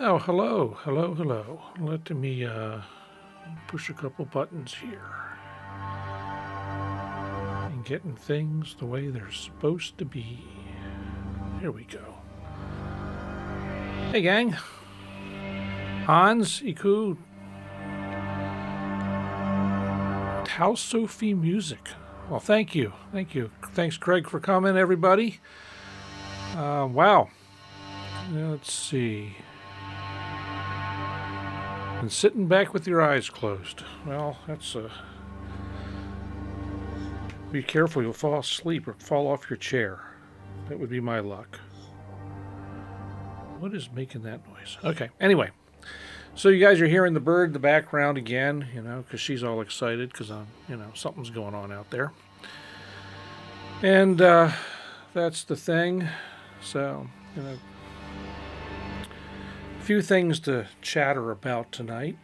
Oh, hello, hello, hello. Let me push a couple buttons here. And getting things the way they're supposed to be. Here we go. Hey, gang. Hans, Iku, Tau Sophie Music. Well, thank you. Thank you. Thanks, Craig, for coming, everybody. Wow. Let's see. And sitting back with your eyes closed. Well, that's be careful, you'll fall asleep or fall off your chair. That would be my luck. What is making that noise? Okay, anyway. So you guys are hearing the bird in the background again, because she's all excited because something's going on out there. And that's the thing. So, a few things to chatter about tonight,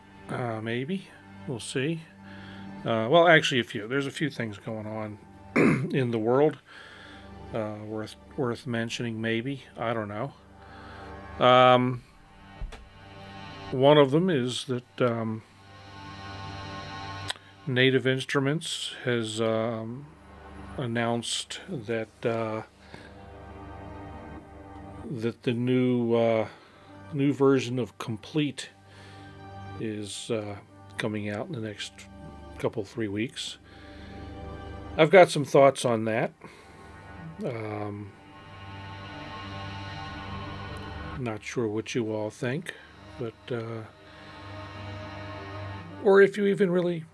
maybe. We'll see. Well, actually, a few. There's a few things going on in the world worth mentioning, maybe. I don't know. One of them is that Native Instruments has announced that that the new version of Komplete is coming out in the next couple 3 weeks. I've got some thoughts on that. Not sure what you all think, but or if it really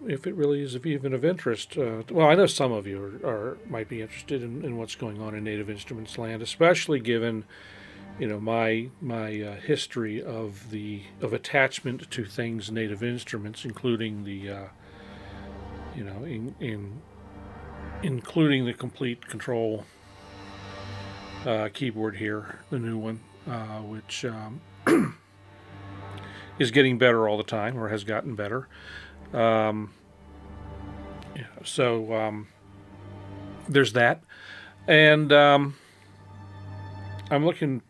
is even of interest. Well, I know some of you might be interested in what's going on in Native Instruments land, especially given my history of attachment to things Native Instruments, including the including the Complete Control keyboard here, the new one, which is getting better all the time, or has gotten better. So there's that, and I'm looking.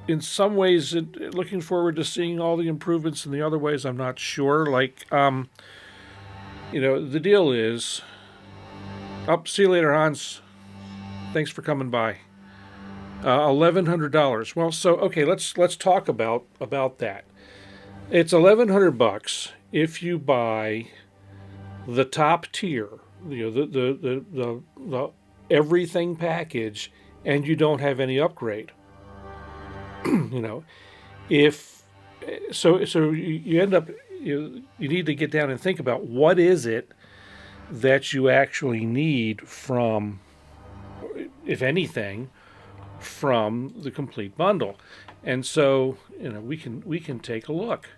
In some ways, looking forward to seeing all the improvements. In the other ways, I'm not sure. Like, the deal is, see you later, Hans. Thanks for coming by. $1,100. Well, so okay, let's talk about that. It's $1,100 if you buy the top tier, the everything package, and you don't have any upgrade. If so you end up you need to get down and think about what is it that you actually need from, if anything, from the complete bundle. And so we can take a look,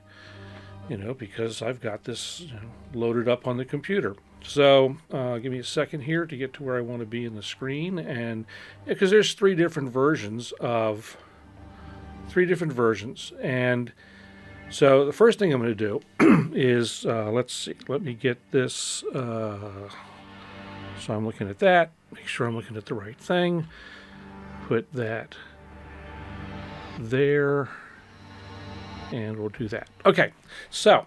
because I've got this loaded up on the computer. So give me a second here to get to where I want to be in the screen, and because there's three different versions, and so the first thing I'm going to do is let's see, let me get this. So I'm looking at that, make sure I'm looking at the right thing, put that there, and we'll do that. Okay, so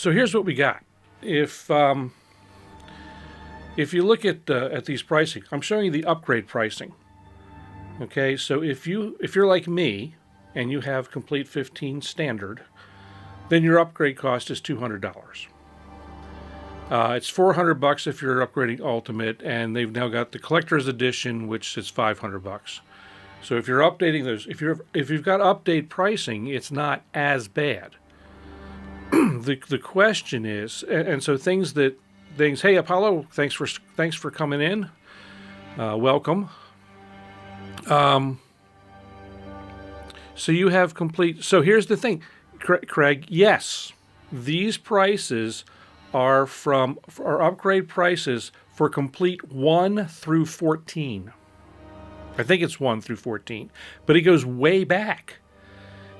here's what we got. If you look at these pricing, I'm showing you the upgrade pricing. Okay, so if you're like me and you have Complete 15 standard, then your upgrade cost is $200. It's $400 if you're upgrading Ultimate, and they've now got the Collector's Edition, which is $500. So if you're updating those, if you've got update pricing, it's not as bad. The question is, and so things. Hey, Apollo, thanks for coming in. Welcome. So you have Complete. So here's the thing, Craig. Yes, these prices are upgrade prices for Complete 1 through 14. I think it's 1 through 14, but it goes way back,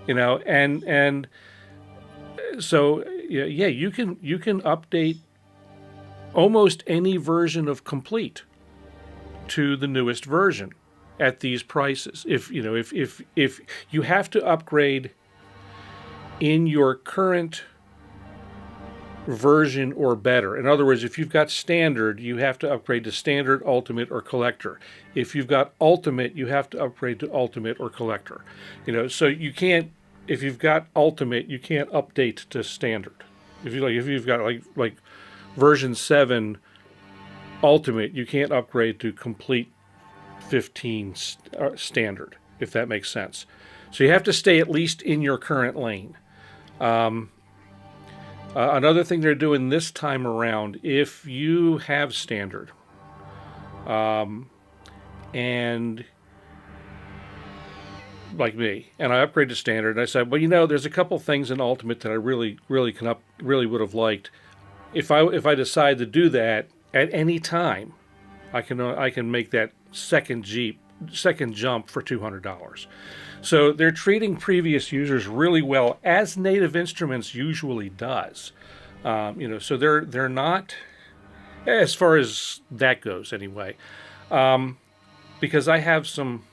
and so yeah, you can update almost any version of Complete to the newest version. at these prices. If you have to upgrade in your current version or better. In other words, if you've got standard, you have to upgrade to standard, ultimate, or collector. If you've got ultimate, you have to upgrade to ultimate or collector. So you can't, if you've got ultimate, you can't update to standard. If you've got like version 7 ultimate, you can't upgrade to complete 15 standard, if that makes sense. So you have to stay at least in your current lane. Another thing they're doing this time around, if you have standard, and like me, and I upgrade to standard, and I said, well, there's a couple things in ultimate that I really would have liked. If I decide to do that at any time, I can make that second jump for $200. So they're treating previous users really well, as Native Instruments usually does. So they're not, as far as that goes anyway, because I have some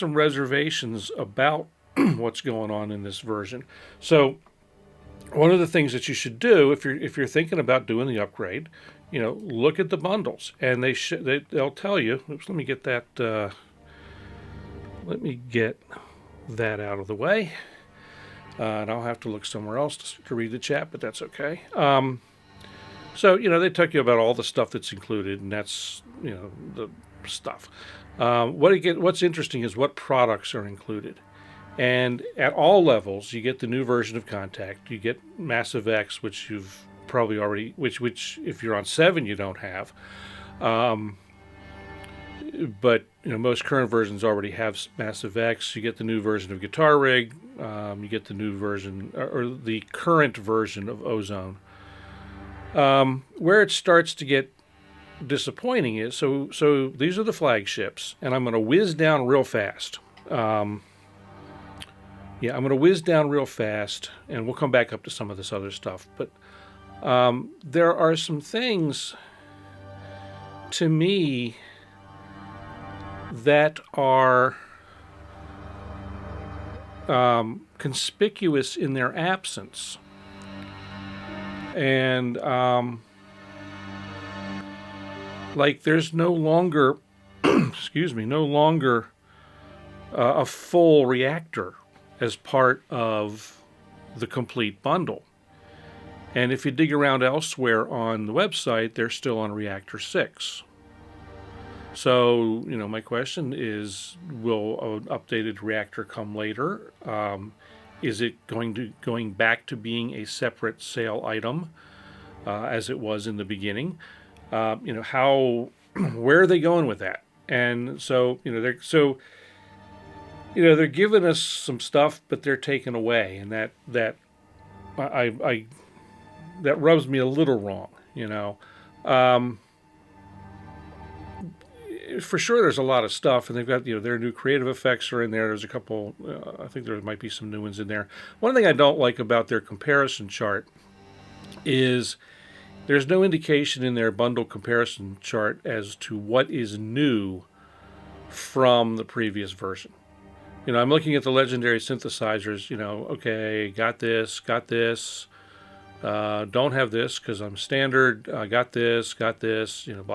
reservations about what's going on in this version. So one of the things that you should do if you're thinking about doing the upgrade, look at the bundles, and they'll tell you. Oops, let me get that. Let me get that out of the way. And I'll have to look somewhere else to read the chat, but that's okay. So, they tell you about all the stuff that's included, and that's, the stuff. What's interesting is what products are included. And at all levels, you get the new version of Contact. You get Massive X, which you've probably already, which if you're on 7, you don't have. But most current versions already have Massive X. You get the new version of Guitar Rig. You get the new version, or the current version of Ozone. Where it starts to get disappointing is, so these are the flagships, and I'm going to whiz down real fast. I'm going to whiz down real fast, and we'll come back up to some of this other stuff. But there are some things, to me, that are conspicuous in their absence. And there's no longer, no longer a full reactor as part of the complete bundle. And if you dig around elsewhere on the website, they're still on Reactor 6. So, my question is, will an updated reactor come later? Is it going back to being a separate sale item, as it was in the beginning? Where are they going with that? And so, they're giving us some stuff, but they're taking away, and that rubs me a little wrong, For sure, there's a lot of stuff, and they've got, their new creative effects are in there. There's a couple, I think there might be some new ones in there. One thing I don't like about their comparison chart is there's no indication in their bundle comparison chart as to what is new from the previous version. I'm looking at the legendary synthesizers, okay, got this, don't have this because I'm standard, got this, blah,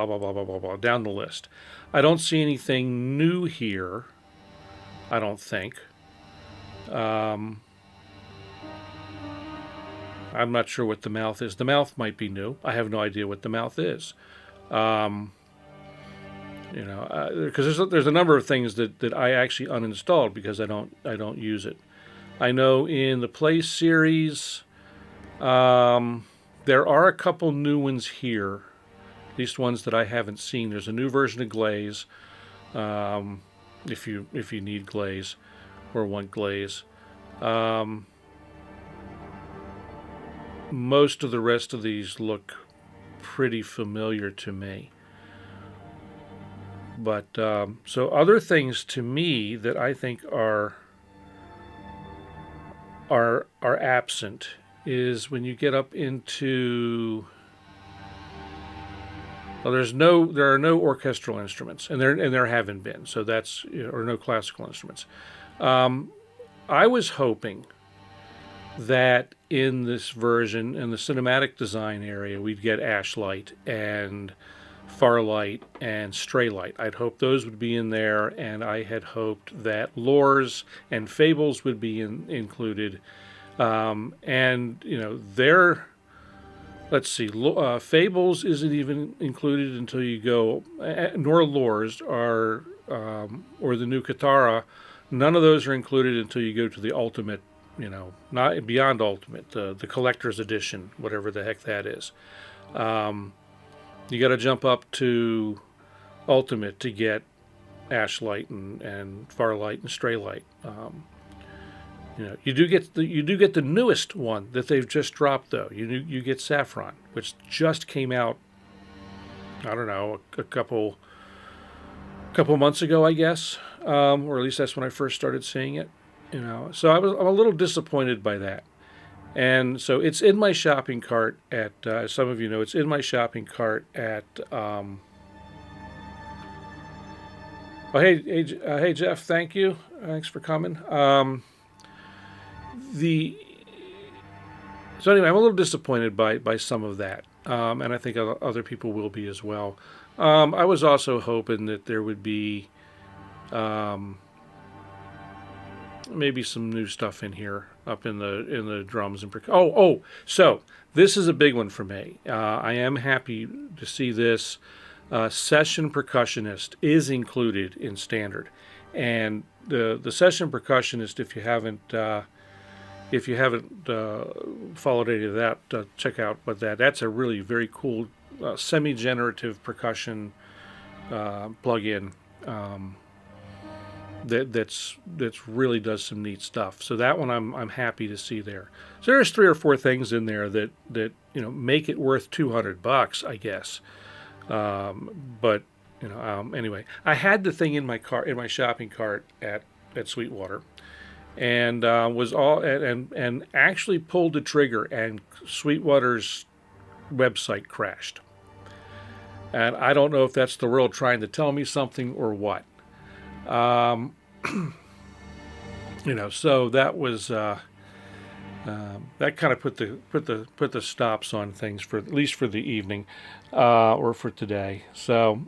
blah, blah, blah, blah, blah, down the list. I don't see anything new here, I don't think. I'm not sure what the mouth is. The mouth might be new. I have no idea what the mouth is. Because there's a number of things that I actually uninstalled because I don't use it. I know in the Play series, there are a couple new ones here, at least ones that I haven't seen. There's a new version of Glaze, if you need Glaze or want Glaze. Most of the rest of these look pretty familiar to me. But so other things to me that I think are absent is when you get up into Well, there are no orchestral instruments, and there haven't been. So that's, or no classical instruments. I was hoping that in this version, in the cinematic design area, we'd get Ashlight and Farlight and Straylight. I'd hoped those would be in there, and I had hoped that Lures and Fables would be included. And they're, let's see, Fables isn't even included until you go, nor Lures are, or the new Katara. None of those are included until you go to the Ultimate, not Beyond Ultimate, the Collector's Edition, whatever the heck that is. You got to jump up to Ultimate to get Ashlight and Farlight and Straylight. You do get the newest one that they've just dropped, though. You get Saffron, which just came out, I don't know, a couple months ago, I guess, or at least that's when I first started seeing it. So I'm a little disappointed by that. And so it's in my shopping cart at, as some of you know, it's in my shopping cart at, hey Jeff, thank you. Thanks for coming. So anyway, I'm a little disappointed by some of that. And I think other people will be as well. I was also hoping that there would be, maybe some new stuff in here, up in the drums and percussion. So this is a big one for me. I am happy to see this. Session percussionist is included in standard, and the session percussionist, if you haven't followed any of that, check out what that's a really very cool semi-generative percussion plug-in. That's really does some neat stuff. So that one I'm happy to see there. So there's 3 or 4 things in there that make it worth $200, I guess. But anyway, I had the thing in my shopping cart at Sweetwater, and and actually pulled the trigger, and Sweetwater's website crashed. And I don't know if that's the world trying to tell me something or what. So that was that kind of put the stops on things, for at least for the evening, or for today. So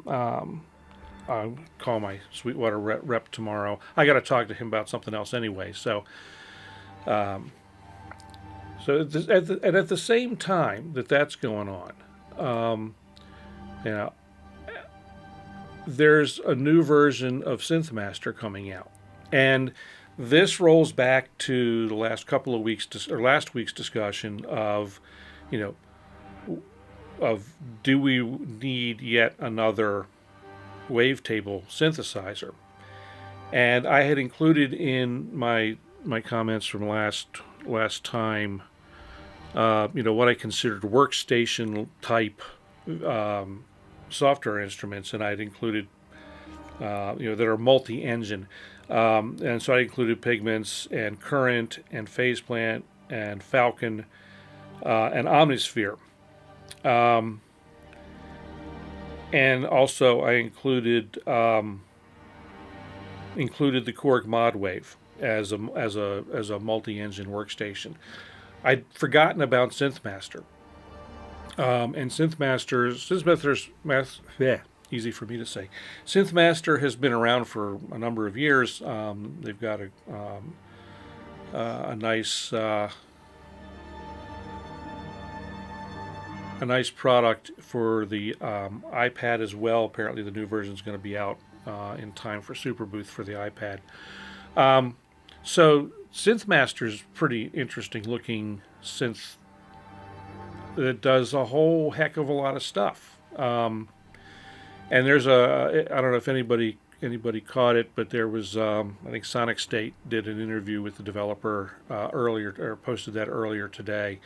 I'll call my Sweetwater rep tomorrow. I got to talk to him about something else anyway. So at the same time that's going on, there's a new version of Synthmaster coming out, and this rolls back to the last couple of weeks last week's discussion of, do we need yet another wavetable synthesizer? And I had included in my comments from last time, what I considered workstation type software instruments, and I'd included that are multi-engine, and so I included Pigments and Current and Phase Plant and Falcon and Omnisphere, and also I included the Korg ModWave as a multi-engine workstation. I'd forgotten about Synthmaster. And Synthmaster's easy for me to say. Synthmaster has been around for a number of years. They've got a nice product for the iPad as well. Apparently, the new version is going to be out in time for Superbooth for the iPad. So Synthmaster's pretty interesting looking synth that does a whole heck of a lot of stuff. And there's I don't know if anybody caught it, but there was, I think Sonic State did an interview with the developer earlier, or posted that earlier today.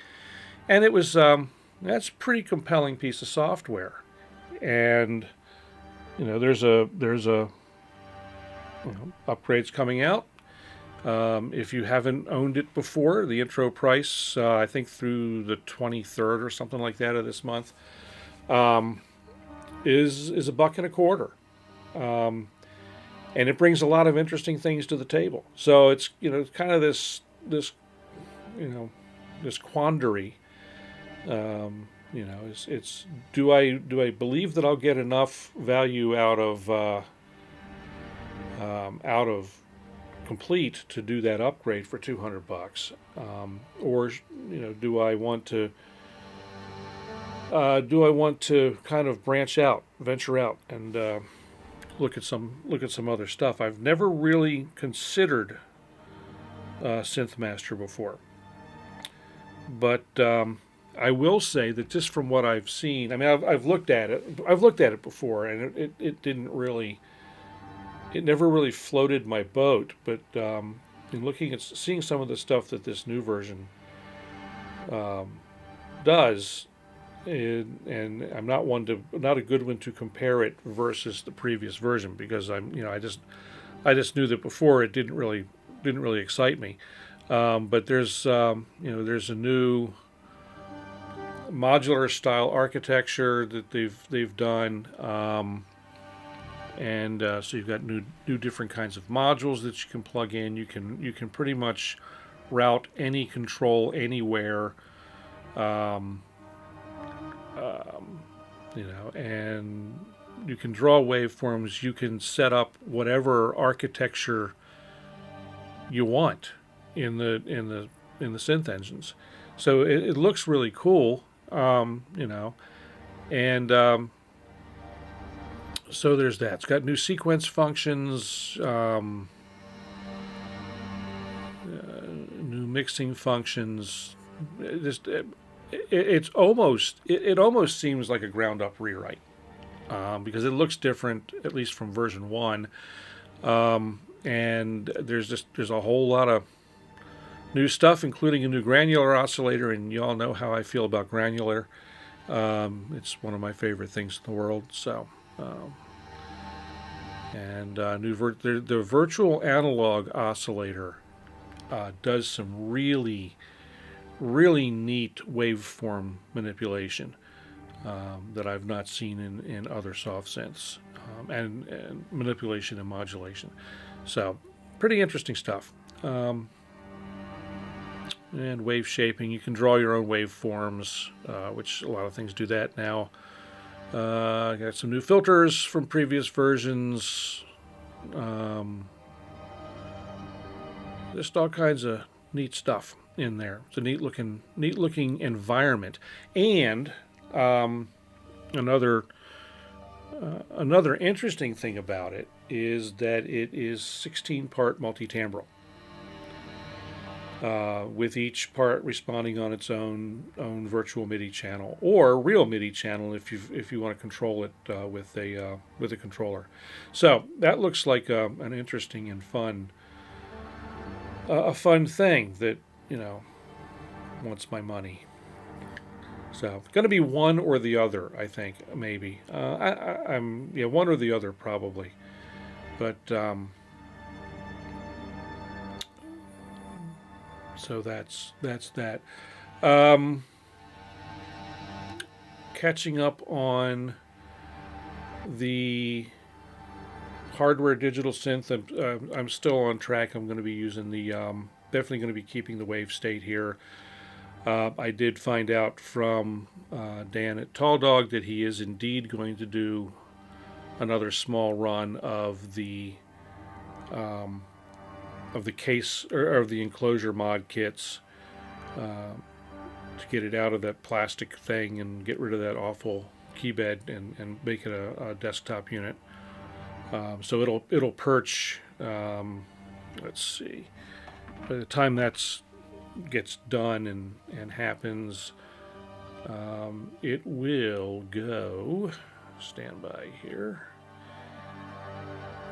And it was, that's a pretty compelling piece of software. And, there's upgrades coming out. If you haven't owned it before, the intro price, I think through the 23rd or something like that of this month, is $1.25. And it brings a lot of interesting things to the table. So it's, it's kind of this this quandary. It's do I believe that I'll get enough value out of Komplete to do that upgrade for $200, or do I want to kind of venture out, and look at some other stuff? I've never really considered Synthmaster before, but I will say that just from what I've seen, I mean, I've looked at it. I've looked at it before, and it didn't really. It never really floated my boat, but in seeing some of the stuff that this new version does, and I'm not a good one to compare it versus the previous version, because I just knew that before it didn't really excite me. But there's there's a new modular style architecture that they've done. And so you've got new different kinds of modules that you can plug in. You can pretty much route any control anywhere, and you can draw waveforms. You can set up whatever architecture you want in the synth engines. So it looks really cool, and so there's that. It's got new sequence functions, new mixing functions. It almost seems like a ground up rewrite, because it looks different, at least from version 1. And there's a whole lot of new stuff, including a new granular oscillator, and you all know how I feel about granular. It's one of my favorite things in the world. So. The virtual analog oscillator does some really, really neat waveform manipulation that I've not seen in other soft synths, and manipulation and modulation. So, pretty interesting stuff. And wave shaping, you can draw your own waveforms, which a lot of things do that now. Got some new filters from previous versions. Just all kinds of neat stuff in there. It's a neat looking environment. And another interesting thing about it is that it is 16-part multi-timbral, with each part responding on its own virtual MIDI channel, or real MIDI channel if you want to control it with a controller. So that looks like an interesting and fun thing that wants my money. So it's going to be one or the other, I think, maybe. I'm one or the other probably, but. So that's that. Catching up on the hardware digital synth, I'm still on track. I'm going to be using definitely going to be keeping the wavestate here. I did find out from Dan at Tall Dog that he is indeed going to do another small run of the case or of the enclosure mod kits, to get it out of that plastic thing and get rid of that awful keybed and make it a desktop unit. So it'll perch. Let's see. By the time that gets done and happens, it will go. Stand by here,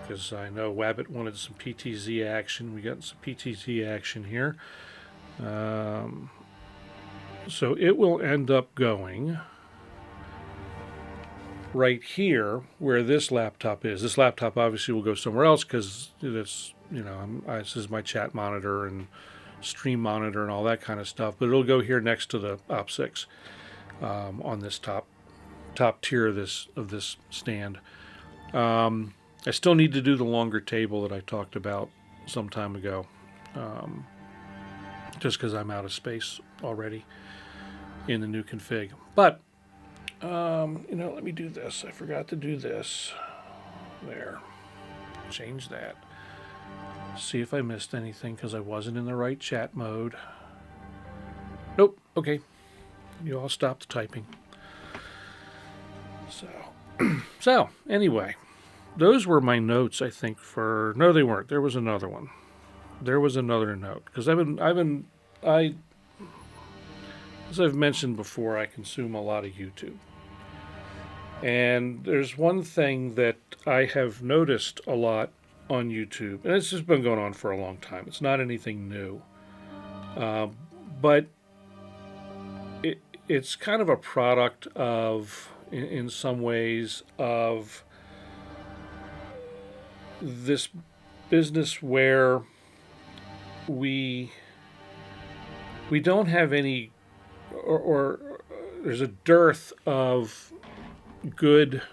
because I know Wabbit wanted some PTZ action. We got some PTZ action here. So it will end up going right here where this laptop is. This laptop obviously will go somewhere else because this is my chat monitor and stream monitor and all that kind of stuff. But it'll go here next to the Op 6 on this top top tier of this stand. I still need to do the longer table that I talked about some time ago, just because I'm out of space already in the new config. But let me do this. I forgot to do this. There. Change that. See if I missed anything because I wasn't in the right chat mode. Nope. Okay. You all stopped typing. So anyway, those were my notes, I think, for... No, they weren't. There was another one. There was another note. Because as I've mentioned before, I consume a lot of YouTube. And there's one thing that I have noticed a lot on YouTube, and it's just been going on for a long time. It's not anything new. But it's kind of a product of, in some ways, of this business where we don't have any, or there's a dearth of good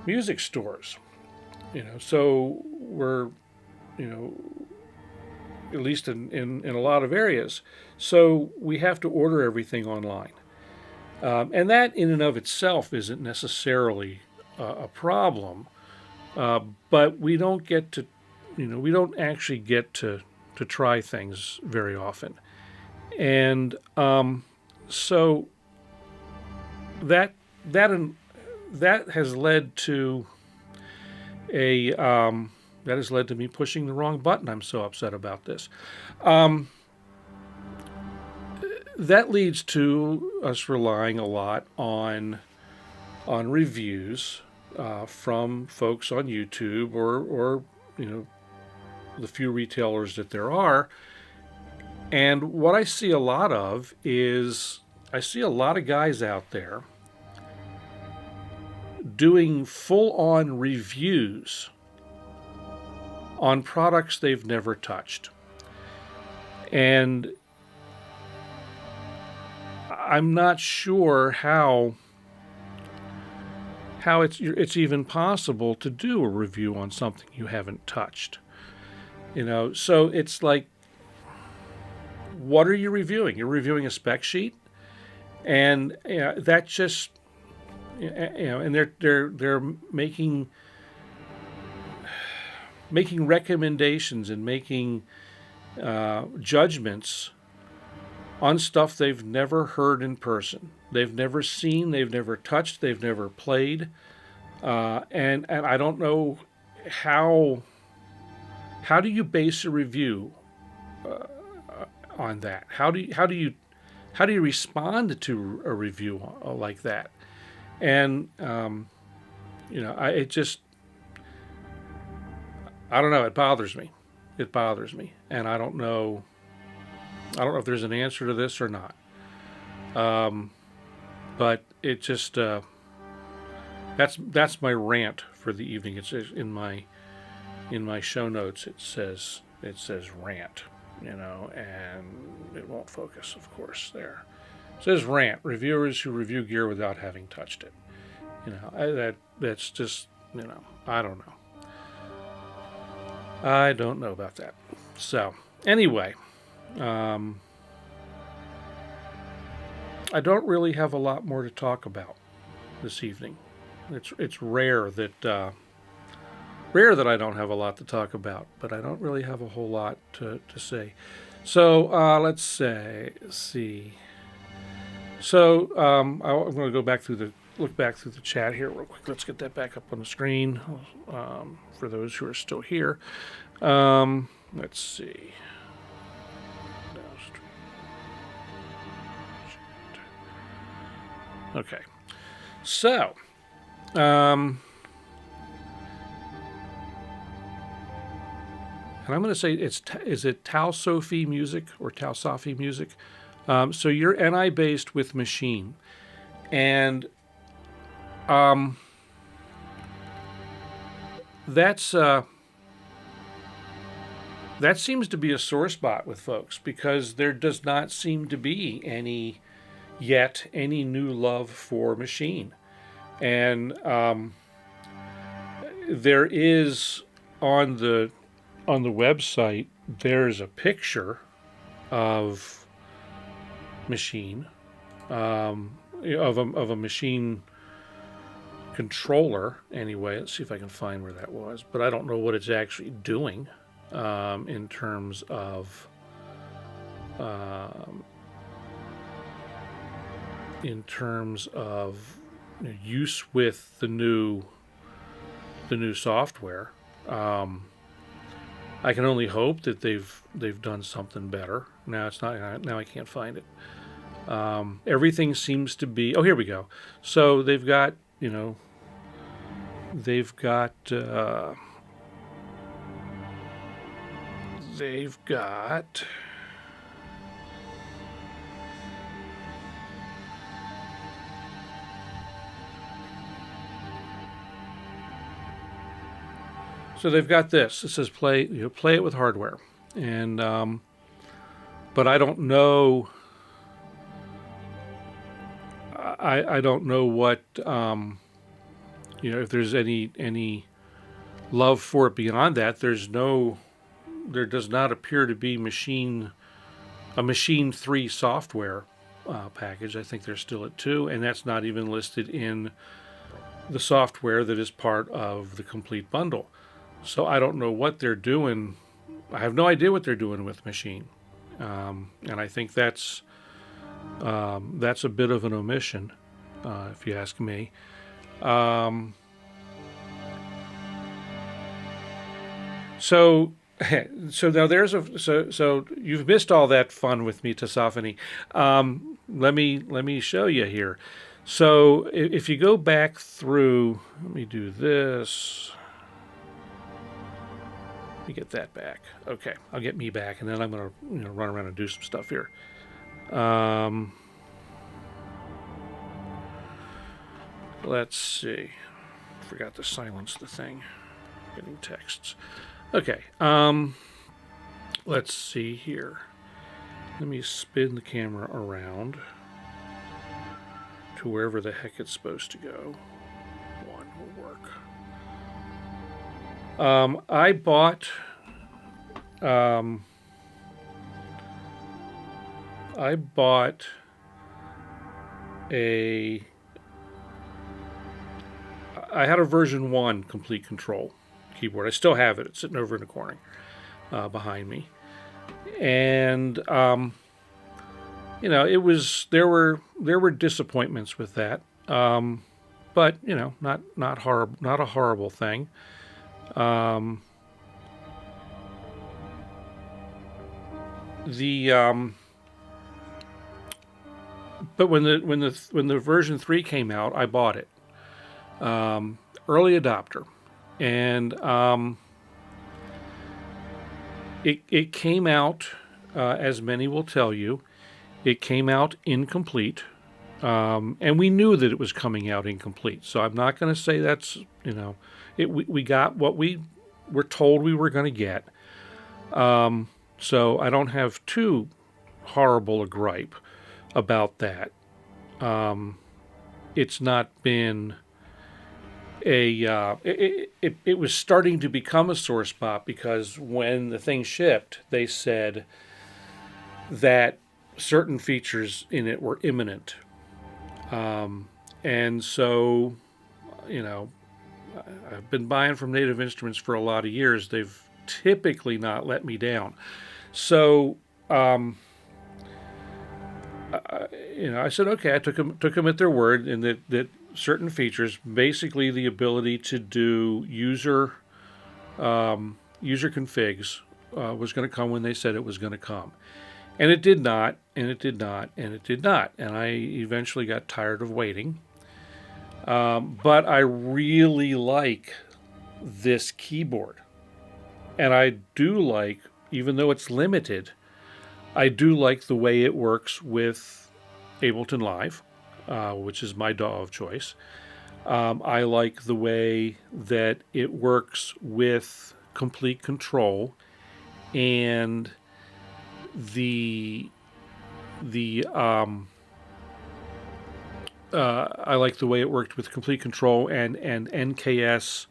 music stores, so we're, at least in a lot of areas, so we have to order everything online, and that in and of itself isn't necessarily a problem, but we don't get to, we don't actually get to try things very often, and so that has led to me pushing the wrong button. I'm so upset about this. That leads to us relying a lot on reviews from folks on YouTube or the few retailers that there are. And what I see a lot of is I see a lot of guys out there doing full-on reviews on products they've never touched. And I'm not sure how it's even possible to do a review on something you haven't touched. So it's like, what are you reviewing? You're reviewing a spec sheet, and that just, and they're making recommendations and making judgments on stuff they've never heard in person, they've never seen, they've never touched, they've never played, and I don't know how do you base a review on that? How do you respond to a review like that? And I don't know. It bothers me. And I don't know if there's an answer to this or not. But it just that's my rant for the evening. It's in my show notes. It says rant, and it won't focus, of course. There it says rant: reviewers who review gear without having touched it. That's just I don't know. I don't know about that. So anyway, I don't really have a lot more to talk about this evening. It's rare that I don't have a lot to talk about, but I don't really have a whole lot to say. So let's see. So I'm going to look back through the chat here real quick. Let's get that back up on the screen for those who are still here. Let's see. Okay. So, and I'm going to say is it Tal Sophie Music or Tal Sophie Music? So you're NI based with Maschine, and that seems to be a sore spot with folks because there does not seem to be any yet any new love for Maschine. And there is on the website, there's a picture of Maschine, of a Maschine controller. Anyway, let's see if I can find where that was. But I don't know what it's actually doing in terms of use with the new software. I can only hope that they've done something better. Now it's not. Now I can't find it. Everything seems to be. Oh, here we go. So they've got they've got So they've got this. It says play it with hardware, and but I don't know. I don't know what if there's any love for it beyond that. There does not appear to be a Maschine 3 software package. I think they're still at 2, and that's not even listed in the software that is part of the complete bundle. So I don't know what they're doing. I have no idea what they're doing with Maschine, and I think that's a bit of an omission, if you ask me. So now so you've missed all that fun with me, Tosophony. Let me show you here. So if you go back through, let me do this. Let me get that back. Okay, I'll get me back, and then I'm going to run around and do some stuff here. Let's see. Forgot to silence the thing. Getting texts. Okay. Let's see here. Let me spin the camera around to wherever the heck it's supposed to go. One will work. I bought I had a version 1 complete control keyboard. I still have it. It's sitting over in the corner behind me. And it was there were disappointments with that. But not horrible, not a horrible thing. But when the version 3 came out, I bought it. Early adopter, and it came out, as many will tell you, it came out incomplete, and we knew that it was coming out incomplete. So I'm not going to say that's we got what we were told we were going to get. So I don't have too horrible a gripe about that. It's not been it was starting to become a sore spot, because when the thing shipped, they said that certain features in it were imminent. And so, I've been buying from Native Instruments for a lot of years. They've typically not let me down. So, I said, okay, I took them at their word, and that certain features, basically the ability to do user configs, was going to come when they said it was going to come. And it did not, and it did not, and it did not. And I eventually got tired of waiting. But I really like this keyboard. And I do like, even though it's limited, I do like the way it works with Ableton Live, which is my DAW of choice. I like the way that it works with complete control, and the I like the way it worked with Complete Control and NKS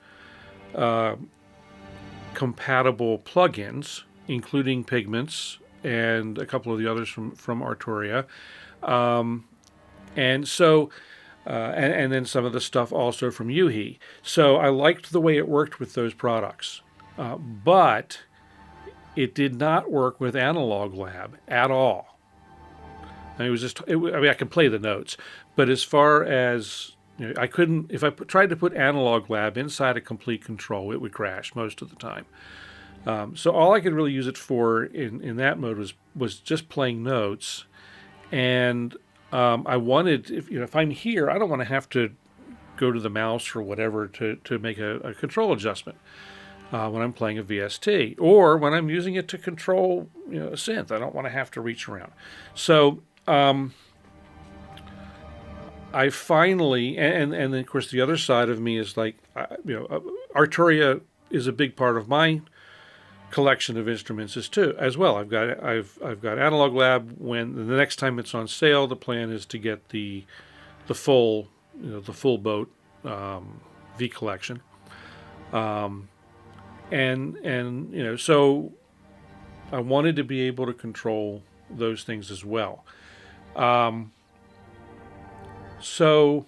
compatible plugins, including Pigments and a couple of the others from Arturia. And so, and then some of the stuff also from Yuhi. So I liked the way it worked with those products. But it did not work with Analog Lab at all. And it was just, I mean, I can play the notes, but as far as, I couldn't, if I tried to put Analog Lab inside a Complete Control, it would crash most of the time. So all I could really use it for in that mode was just playing notes. And I wanted, if I'm here, I don't want to have to go to the mouse or whatever to make a control adjustment when I'm playing a VST, or when I'm using it to control a synth. I don't want to have to reach around. So I finally, and then of course the other side of me is like, Arturia is a big part of my collection of instruments as well. I've got Analog Lab. When the next time it's on sale, the plan is to get the full boat V collection. And so I wanted to be able to control those things as well. So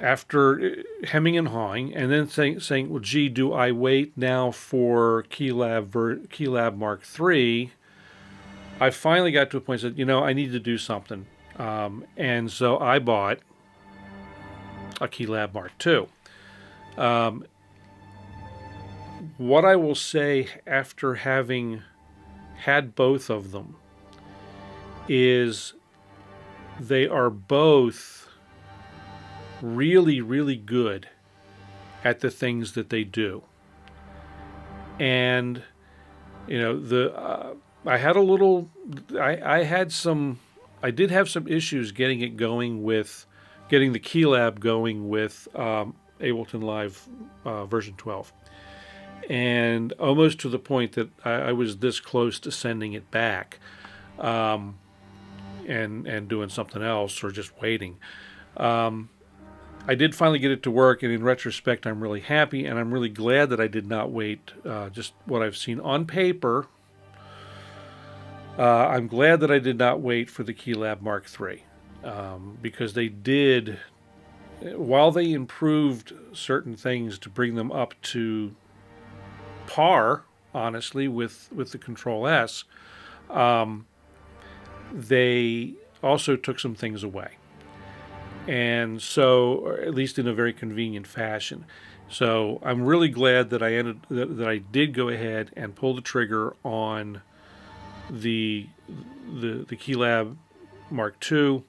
after hemming and hawing, and then saying, well, gee, do I wait now for Keylab Mark III? I finally got to a point that said, I need to do something. And so I bought a Keylab Mark II. What I will say after having had both of them is they are both really, really good at the things that they do. And, I had a little, I did have some issues getting it going with, getting the Keylab going with Ableton Live version 12. And almost to the point that I was this close to sending it back and doing something else or just waiting. I did finally get it to work, and in retrospect, I'm really happy, and I'm really glad that I did not wait. Just what I've seen on paper, I'm glad that I did not wait for the Keylab Mark III, because they did, while they improved certain things to bring them up to par, honestly, with the Kontrol S, they also took some things away. And so, or at least in a very convenient fashion. So I'm really glad that I did go ahead and pull the trigger on the Keylab Mark II.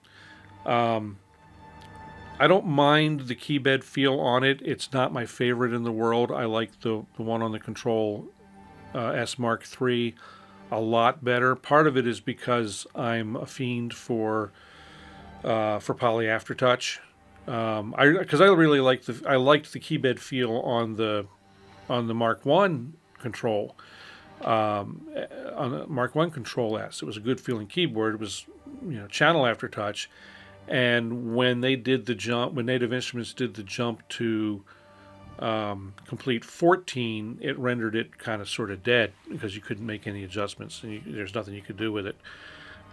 I don't mind the keybed feel on it. It's not my favorite in the world. I like the one on the Kontrol S Mark III a lot better. Part of it is because I'm a fiend for poly aftertouch. Because I really liked the keybed feel on the Mark I control. On the Mark I Kontrol S, it was a good feeling keyboard. It was channel aftertouch. And when they did the jump, when Native Instruments did the jump to Complete 14, it rendered it kind of sort of dead because you couldn't make any adjustments, and there's nothing you could do with it.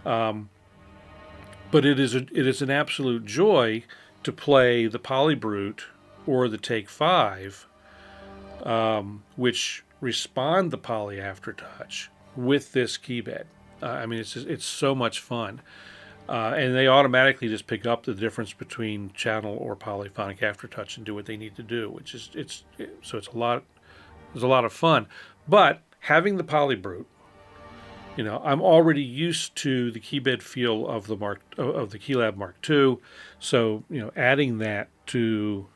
But it is an absolute joy to play the Polybrute or the Take 5, which respond the poly aftertouch with this keybed. I mean, it's so much fun. And they automatically just pick up the difference between channel or polyphonic aftertouch and do what they need to do, which is it's a lot of fun. But having the Polybrute, I'm already used to the keybed feel of the Keylab Mark II, so adding that to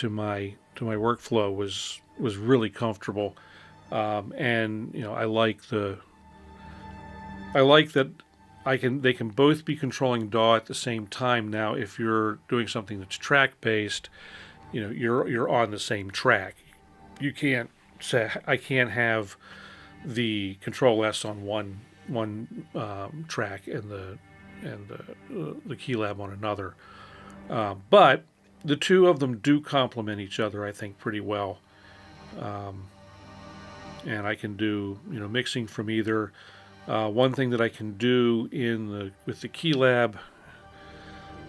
my workflow was really comfortable, and I like that they can both be controlling DAW at the same time. Now, if you're doing something that's track based, you're on the same track. You can't say I can't have the Kontrol S on one track and the Keylab on another. But the two of them do complement each other, I think, pretty well. And I can do mixing from either. One thing that I can do with the Keylab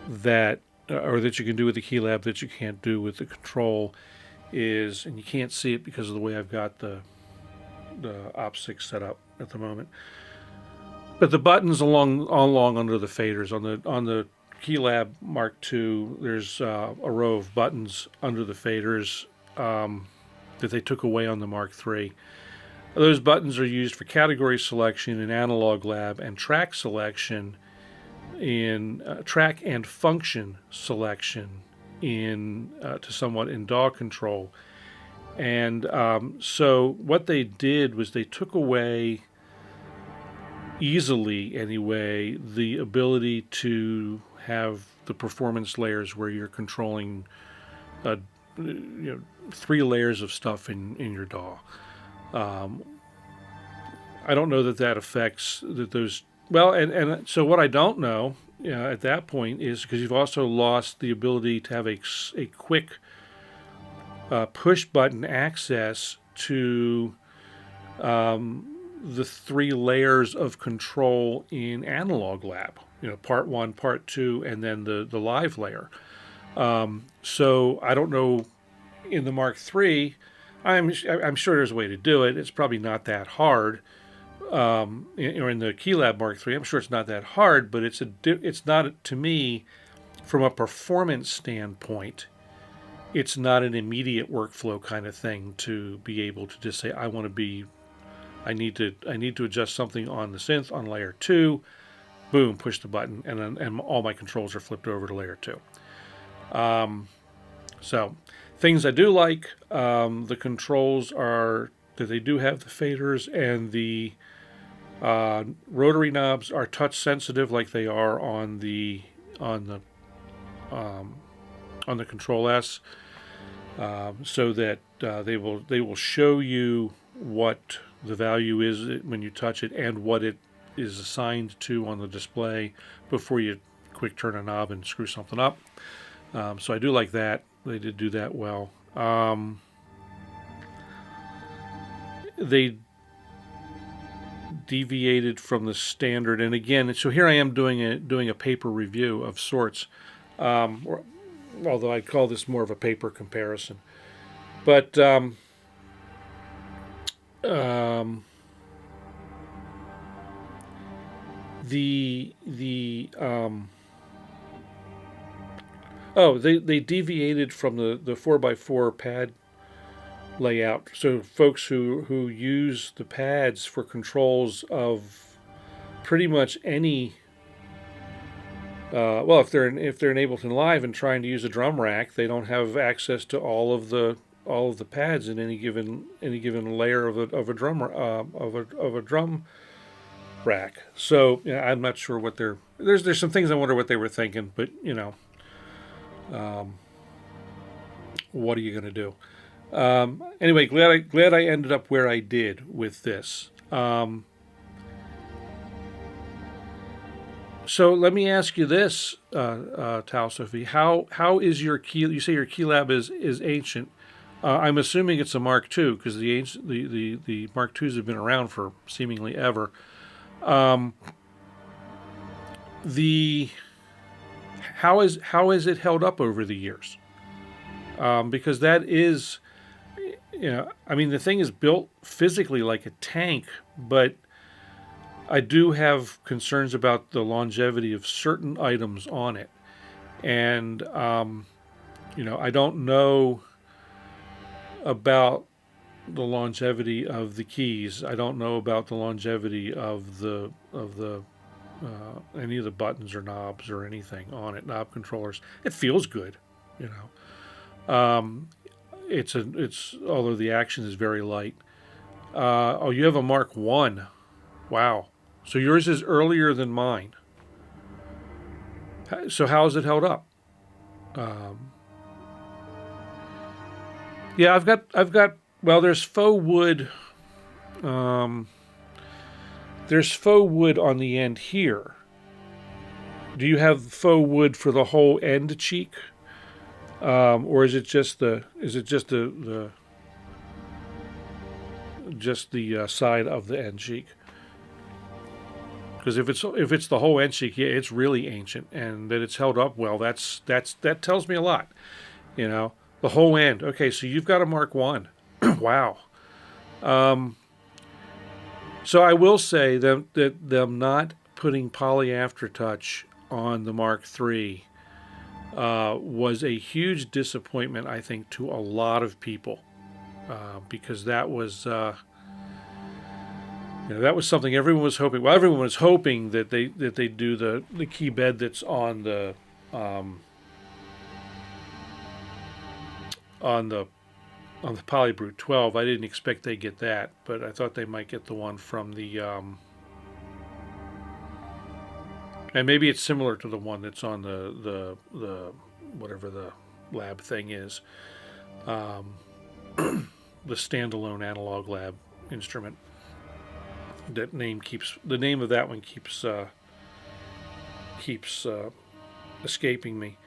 that you can do with the Keylab that you can't do with the Kontrol is, and you can't see it because of the way I've got the Op6 set up at the moment, but the buttons along under the faders on the Keylab Mark II, there's a row of buttons under the faders that they took away on the Mark III. Those buttons are used for category selection in Analog Lab and track selection in track and function selection to somewhat in DAW control. And so what they did was they took away, easily anyway, the ability to have the performance layers where you're controlling 3 layers of stuff in your DAW. I don't know that affects those. Well, and so what I don't know at that point is because you've also lost the ability to have a quick push button access to the 3 layers of control in Analog Lab. Part 1, part 2, and then the live layer. So I don't know. In the Mark III, I'm sure there's a way to do it. It's probably not that hard. Or in the Keylab Mark III, I'm sure it's not that hard, but it's not, to me, from a performance standpoint, it's not an immediate workflow kind of thing to be able to just say, I need to adjust something on the synth on layer 2, boom, push the button, and all my controls are flipped over to layer 2. So things I do like, the controls are that they do have the faders, and the rotary knobs are touch sensitive like they are on the Kontrol S, so that they will show you what the value is when you touch it and what it is assigned to on the display before you quick turn a knob and screw something up. So I do like that. They did do that well. They deviated from the standard, and again, so here I am doing a paper review of sorts, although I'd call this more of a paper comparison. But they deviated from the 4x4 pad layout. So folks who use the pads for controls of pretty much any if they're in Ableton Live and trying to use a drum rack, they don't have access to all of the pads in any given layer of a drum rack. So I'm not sure what there's some things I wonder what they were thinking, but what are you going to do? Anyway, glad I ended up where I did with this. So let me ask you this, Tao Sophie. How is your key? You say your Keylab is ancient. I'm assuming it's a Mark II because the Mark IIs have been around for seemingly ever. How is it held up over the years? Because that is, the thing is built physically like a tank, but I do have concerns about the longevity of certain items on it. And, I don't know about the longevity of the keys. I don't know about the longevity of the any of the buttons or knobs or anything on it, knob controllers. It feels good, It's although the action is very light. You have a Mark I. Wow. So yours is earlier than mine. So how is it held up? Yeah, I've got. Well, there's faux wood. there's faux wood on the end here. Do you have faux wood for the whole end cheek, or is it just the side of the end cheek? Because if it's the whole end cheek, yeah, it's really ancient, and that it's held up well. That tells me a lot. You know, the whole end. Okay, so you've got a Mark I. Wow. So I will say that them not putting poly aftertouch on the Mark III was a huge disappointment, I think, to a lot of people, because that was that was something everyone was hoping. Well, everyone was hoping that they do the keybed that's on the Polybrute 12. I didn't expect they'd get that, but I thought they might get the one from the and maybe it's similar to the one that's on the whatever the lab thing is, the standalone analog lab instrument. The name of that one keeps escaping me.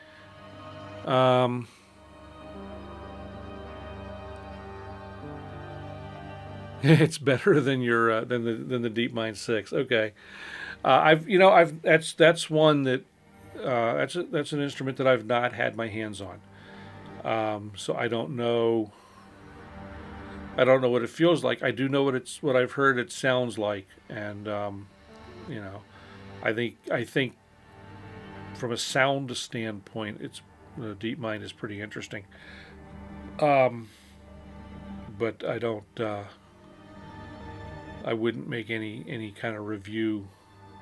It's better than your than the Deepmind 6. Okay, that's one that that's an instrument that I've not had my hands on. So I don't know. I don't know what it feels like. I do know what I've heard it sounds like, and I think from a sound standpoint, the Deepmind is pretty interesting. But I don't. I wouldn't make any kind of review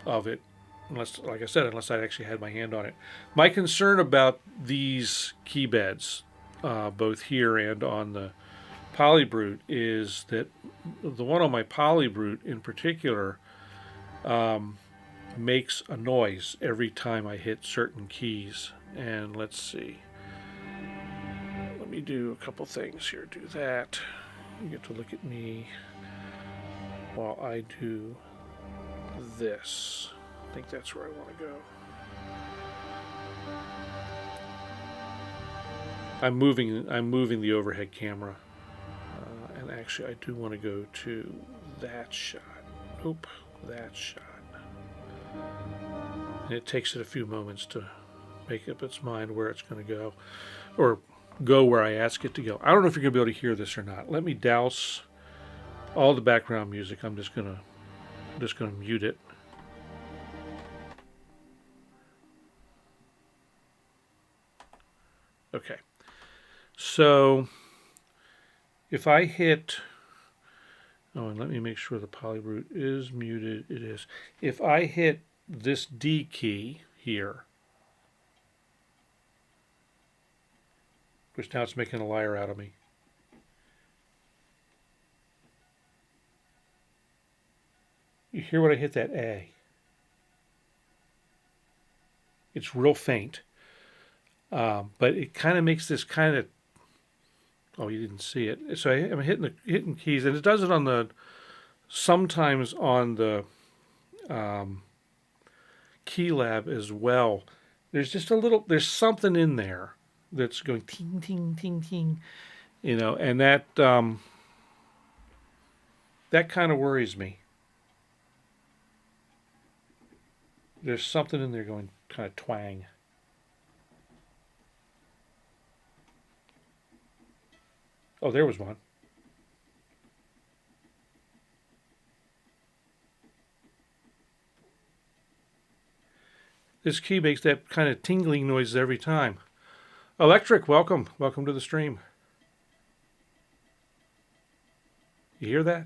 of it unless, like I said, unless I actually had my hand on it. My concern about these keybeds, both here and on the Polybrute, is that the one on my Polybrute in particular makes a noise every time I hit certain keys. And let's see. Let me do a couple things here. Do that. You get to look at me while I do this. I think that's where I want to go. I'm moving the overhead camera. And actually, I do want to go to that shot. Oop, that shot. And it takes it a few moments to make up its mind where it's going to go, or go where I ask it to go. I don't know if you're going to be able to hear this or not. Let me douse all the background music. I'm just gonna mute it. Okay. So if I hit, and let me make sure the Polybrute is muted. It is. If I hit this D key here, which now it's making a liar out of me. You hear when I hit that A. It's real faint. But it kind of makes this kind of, oh, you didn't see it. So I'm hitting keys, and it does it sometimes on the Keylab as well. There's just there's something in there that's going ting, ting, ting, ting, and that kind of worries me. There's something in there going kind of twang. Oh, there was one. This key makes that kind of tingling noise every time. Electric, welcome. Welcome to the stream. You hear that?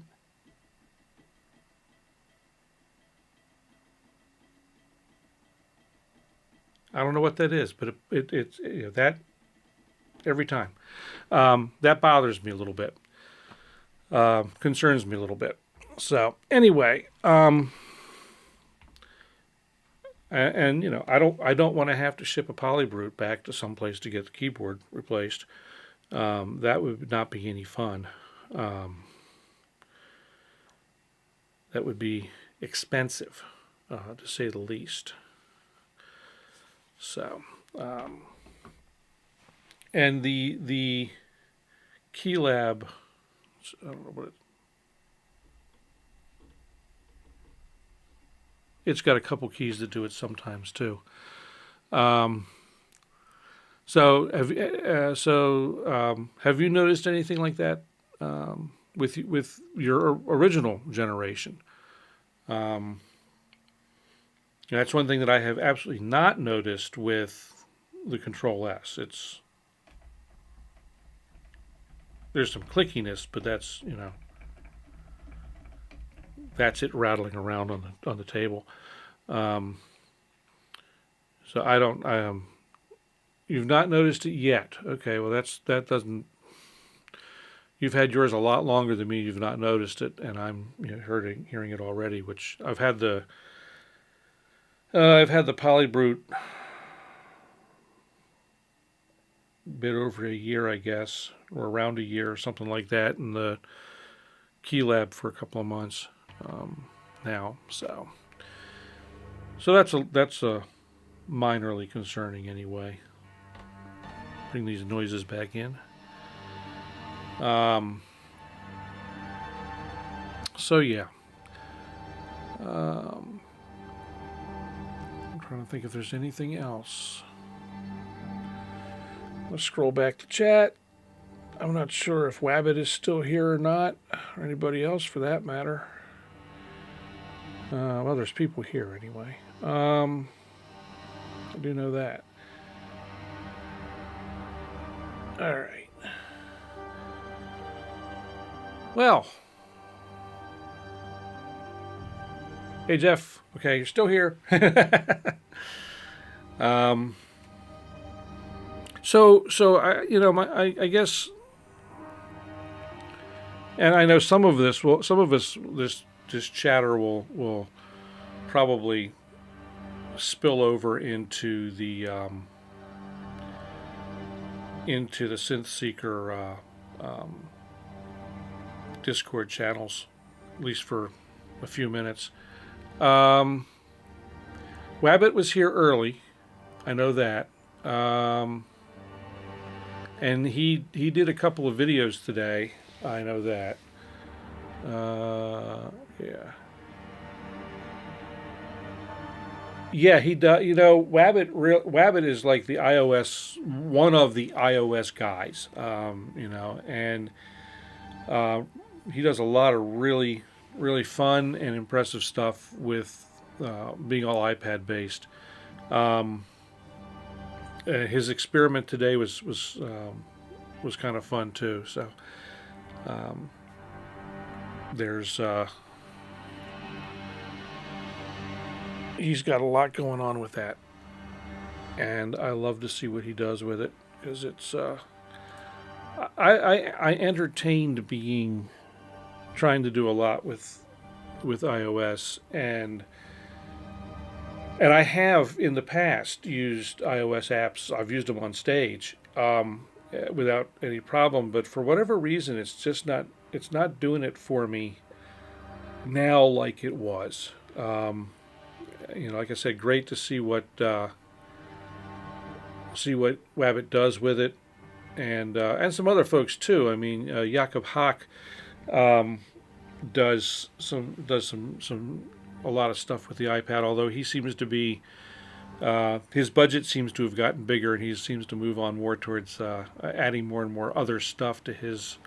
I don't know what that is, but it's that every time. That bothers me a little bit. Concerns me a little bit. So anyway, and I don't want to have to ship a Polybrute back to someplace to get the keyboard replaced. That would not be any fun. That would be expensive, to say the least. So, and the Keylab, I don't know what it's got a couple keys that do it sometimes too. So have you noticed anything like that with your original generation? That's one thing that I have absolutely not noticed with the Kontrol S. There's some clickiness, but that's that's it rattling around on the table. So I don't. You've not noticed it yet. Okay, well that doesn't. You've had yours a lot longer than me. You've not noticed it, and I'm hearing it already. Which I've had the Polybrute bit over a year, I guess, or around a year, or something like that, and the Keylab for a couple of months now. So that's a minorly concerning anyway. Bring these noises back in. So yeah. I'm trying to think if there's anything else. Let's scroll back to chat. I'm not sure if Wabbit is still here or not, or anybody else for that matter. Well, there's people here anyway. I do know that. All right. Well. Hey, Jeff. Okay, you're still here. So I guess, and I know some of this chatter will probably spill over into the Synth Seeker Discord channels, at least for a few minutes. Wabbit was here early, I know that, and he did a couple of videos today, I know that. Yeah, he does. Wabbit is like the iOS, one of the iOS guys, and he does a lot of really, really fun and impressive stuff with being all iPad based. His experiment today was kind of fun too. So there's he's got a lot going on with that, and I love to see what he does with it, because it's I entertained trying to do a lot with iOS, and I have in the past used iOS apps. I've used them on stage without any problem, but for whatever reason it's not doing it for me now like it was. Like I said, great to see what Wabbit does with it, and some other folks too. I mean, Jakob Hack does a lot of stuff with the iPad, although he seems to be his budget seems to have gotten bigger, and he seems to move on more towards adding more and more other stuff to his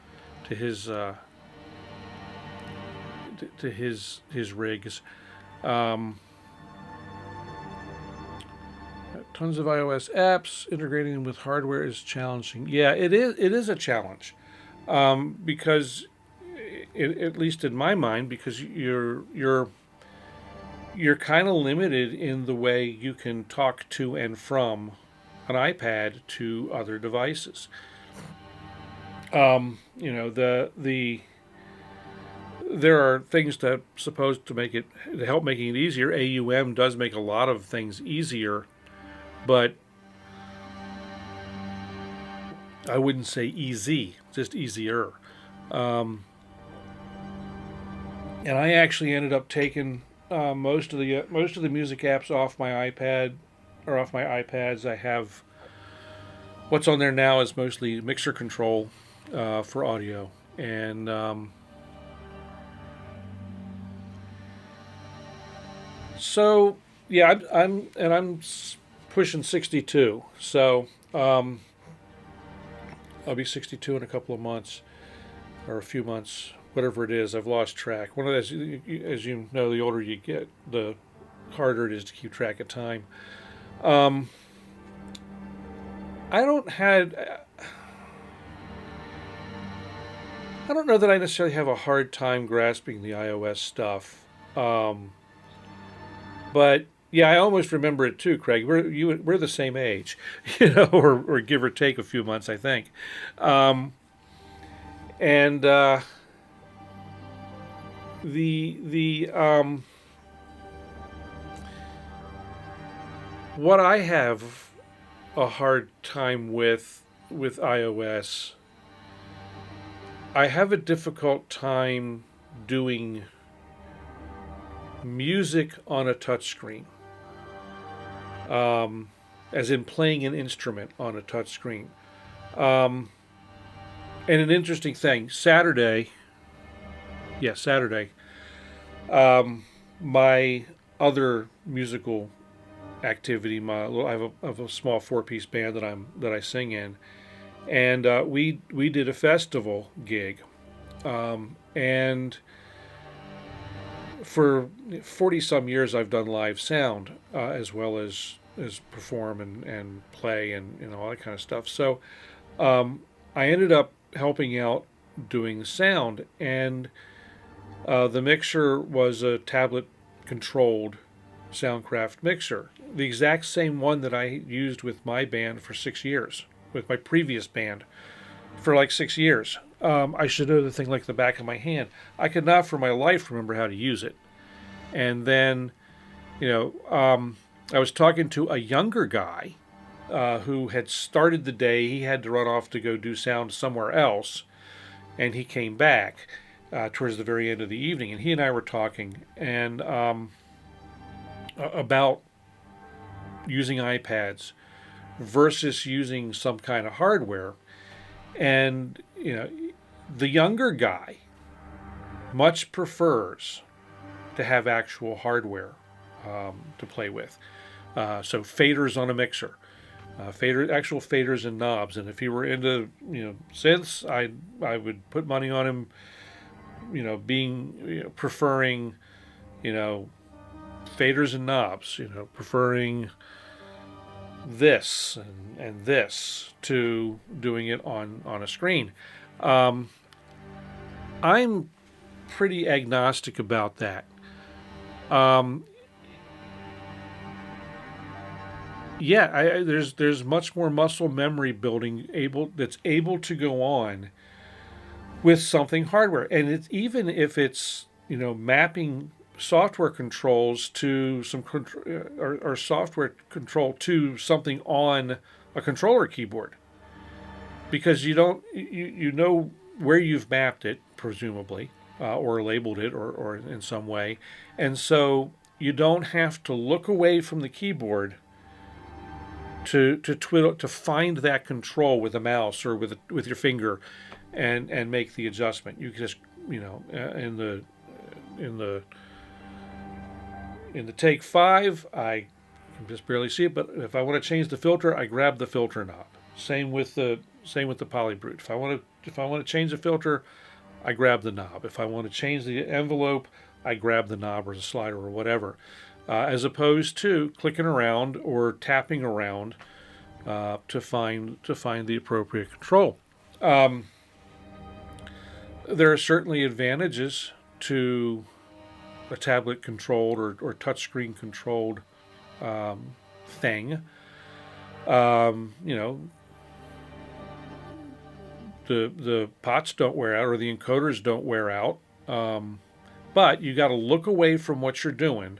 rigs. Tons of iOS apps. Integrating them with hardware is challenging. Yeah, it is a challenge, because at least in my mind, because you're kind of limited in the way you can talk to and from an iPad to other devices. There are things that supposed to help making it easier. AUM does make a lot of things easier, but I wouldn't say easy, just easier. And I actually ended up taking most of the music apps off my iPad or off my iPads. I have what's on there now is mostly mixer control for audio, and so yeah, I'm pushing 62. So I'll be 62 in a couple of months or a few months, whatever it is. I've lost track. One of those, as you know, the older you get, the harder it is to keep track of time. I don't know that I necessarily have a hard time grasping the iOS stuff. But yeah, I almost remember it too, Craig. We're the same age, or give or take a few months, I think. And what I have a hard time with iOS, I have a difficult time doing music on a touchscreen, as in playing an instrument on a touchscreen. And an interesting thing, Saturday, my other musical activity, I have a small 4-piece band that I sing in, and we did a festival gig, and for 40 some years I've done live sound as well as perform and play and all that kind of stuff. So I ended up helping out doing sound, and the mixer was a tablet controlled Soundcraft mixer, the exact same one that I used with my band for 6 years, with my previous band for like 6 years. I should know the thing like the back of my hand. I could not for my life remember how to use it. And then, I was talking to a younger guy who had started the day. He had to run off to go do sound somewhere else, and he came back towards the very end of the evening, and he and I were talking and about using iPads versus using some kind of hardware. And the younger guy much prefers to have actual hardware to play with. So faders on a mixer, actual faders and knobs. And if he were into synths, I would put money on him. Preferring faders and knobs. Preferring this and this to doing it on a screen. I'm pretty agnostic about that. There's much more muscle memory building that's able to go on with something hardware, and it's even if it's mapping software controls to some or software control to something on a controller keyboard, because you know where you've mapped it, presumably, or labeled it or in some way, and so you don't have to look away from the keyboard to find that control with a mouse or with your finger and make the adjustment. You can just in the take 5, I can just barely see it, but if I want to change the filter, I grab the filter knob. Same with the polybrute. If I want to change the filter, I grab the knob. If I want to change the envelope, I grab the knob or the slider or whatever, as opposed to clicking around or tapping around to find the appropriate control. There are certainly advantages to a tablet controlled or touchscreen controlled thing. The pots don't wear out, or the encoders don't wear out, but you got to look away from what you're doing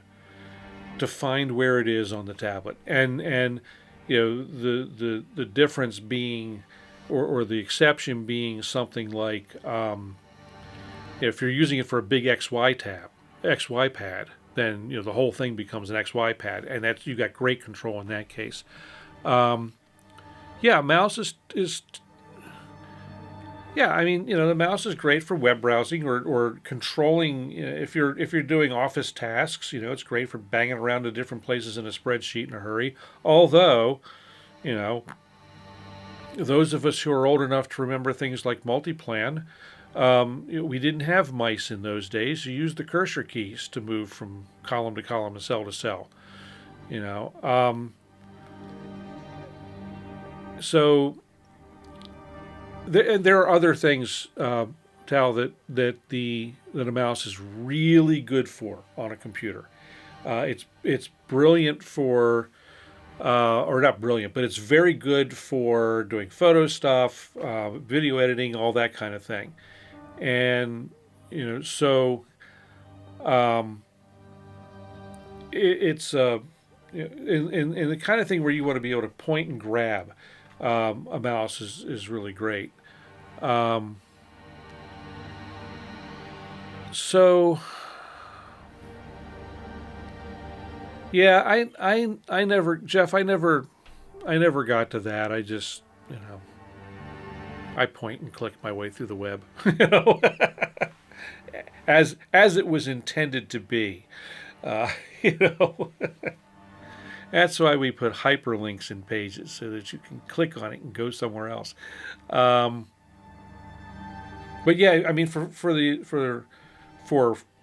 to find where it is on the tablet, and the difference being, or the exception being something like if you're using it for a big XY pad, then the whole thing becomes an XY pad, and that's you got great control in that case. Yeah, mouse is yeah, I mean, the mouse is great for web browsing or controlling. If you're doing office tasks, it's great for banging around to different places in a spreadsheet in a hurry. Although, those of us who are old enough to remember things like multiplan, we didn't have mice in those days. You used the cursor keys to move from column to column and cell to cell. So. There are other things, Tal, that a mouse is really good for on a computer. It's brilliant for, or not brilliant, but it's very good for doing photo stuff, video editing, all that kind of thing. And so it's in the kind of thing where you want to be able to point and grab. A mouse is really great. So yeah, I never, Jeff, I never got to that. I just, I point and click my way through the web, as it was intended to be, That's why we put hyperlinks in pages so that you can click on it and go somewhere else. But yeah, I mean, for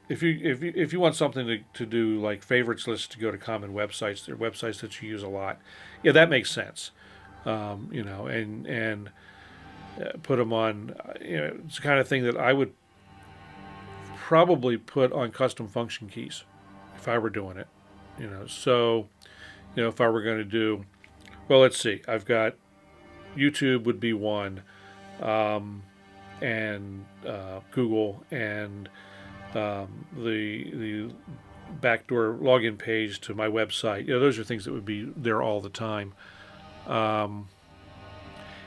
if you want something to do like favorites lists to go to common websites, there are websites that you use a lot. Yeah, that makes sense. And put them on. It's the kind of thing that I would probably put on custom function keys if I were doing it. So. If I were going to do, well, let's see. I've got YouTube would be one, and Google, and the backdoor login page to my website. Those are things that would be there all the time.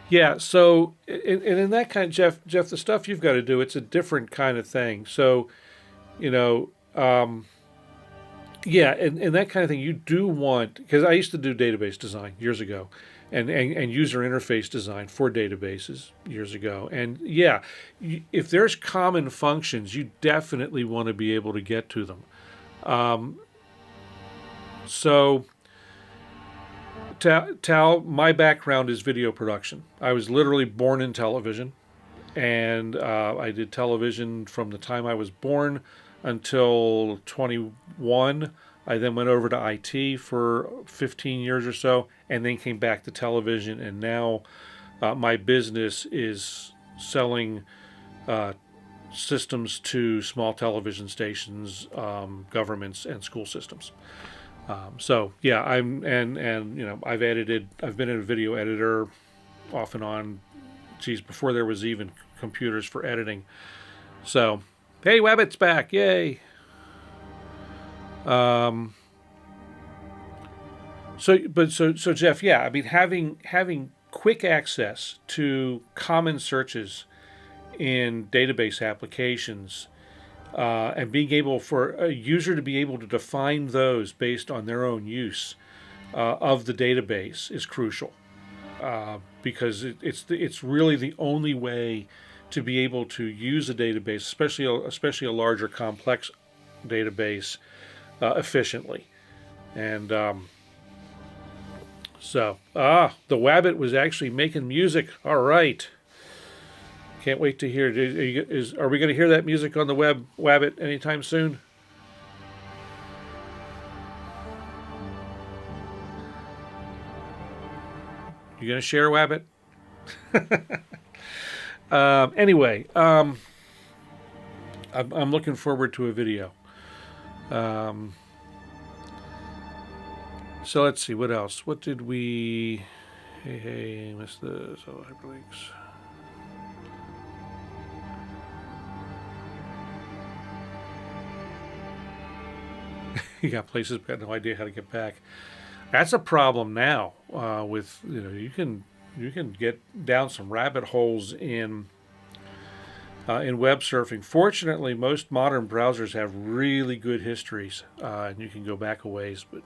Yeah. So, and in that kind of Jeff, the stuff you've got to do, it's a different kind of thing. So, yeah, and that kind of thing, you do want, because I used to do database design years ago, and user interface design for databases years ago. And yeah, if there's common functions, you definitely want to be able to get to them. So, Tal, my background is video production. I was literally born in television, and I did television from the time I was born until 21. I then went over to IT for 15 years or so, and then came back to television. And now my business is selling systems to small television stations, governments, and school systems. So yeah, I've been a video editor off and on, before there was even computers for editing. So. Hey, Wabbit's back! Yay! So Jeff, yeah, I mean, having quick access to common searches in database applications, and being able for a user to be able to define those based on their own use of the database is crucial, because it's really the only way to be able to use a database, especially a larger, complex database, efficiently. And the Wabbit was actually making music. All right. Can't wait to hear. Are we going to hear that music on the web, Wabbit, anytime soon? You going to share, Wabbit? Anyway, I'm looking forward to a video. So let's see, what else? What did we... Hey, missed the hyperlinks. You got places, but got no idea how to get back. That's a problem now. You can get down some rabbit holes in in web surfing. Fortunately, most modern browsers have really good histories, and you can go back a ways. But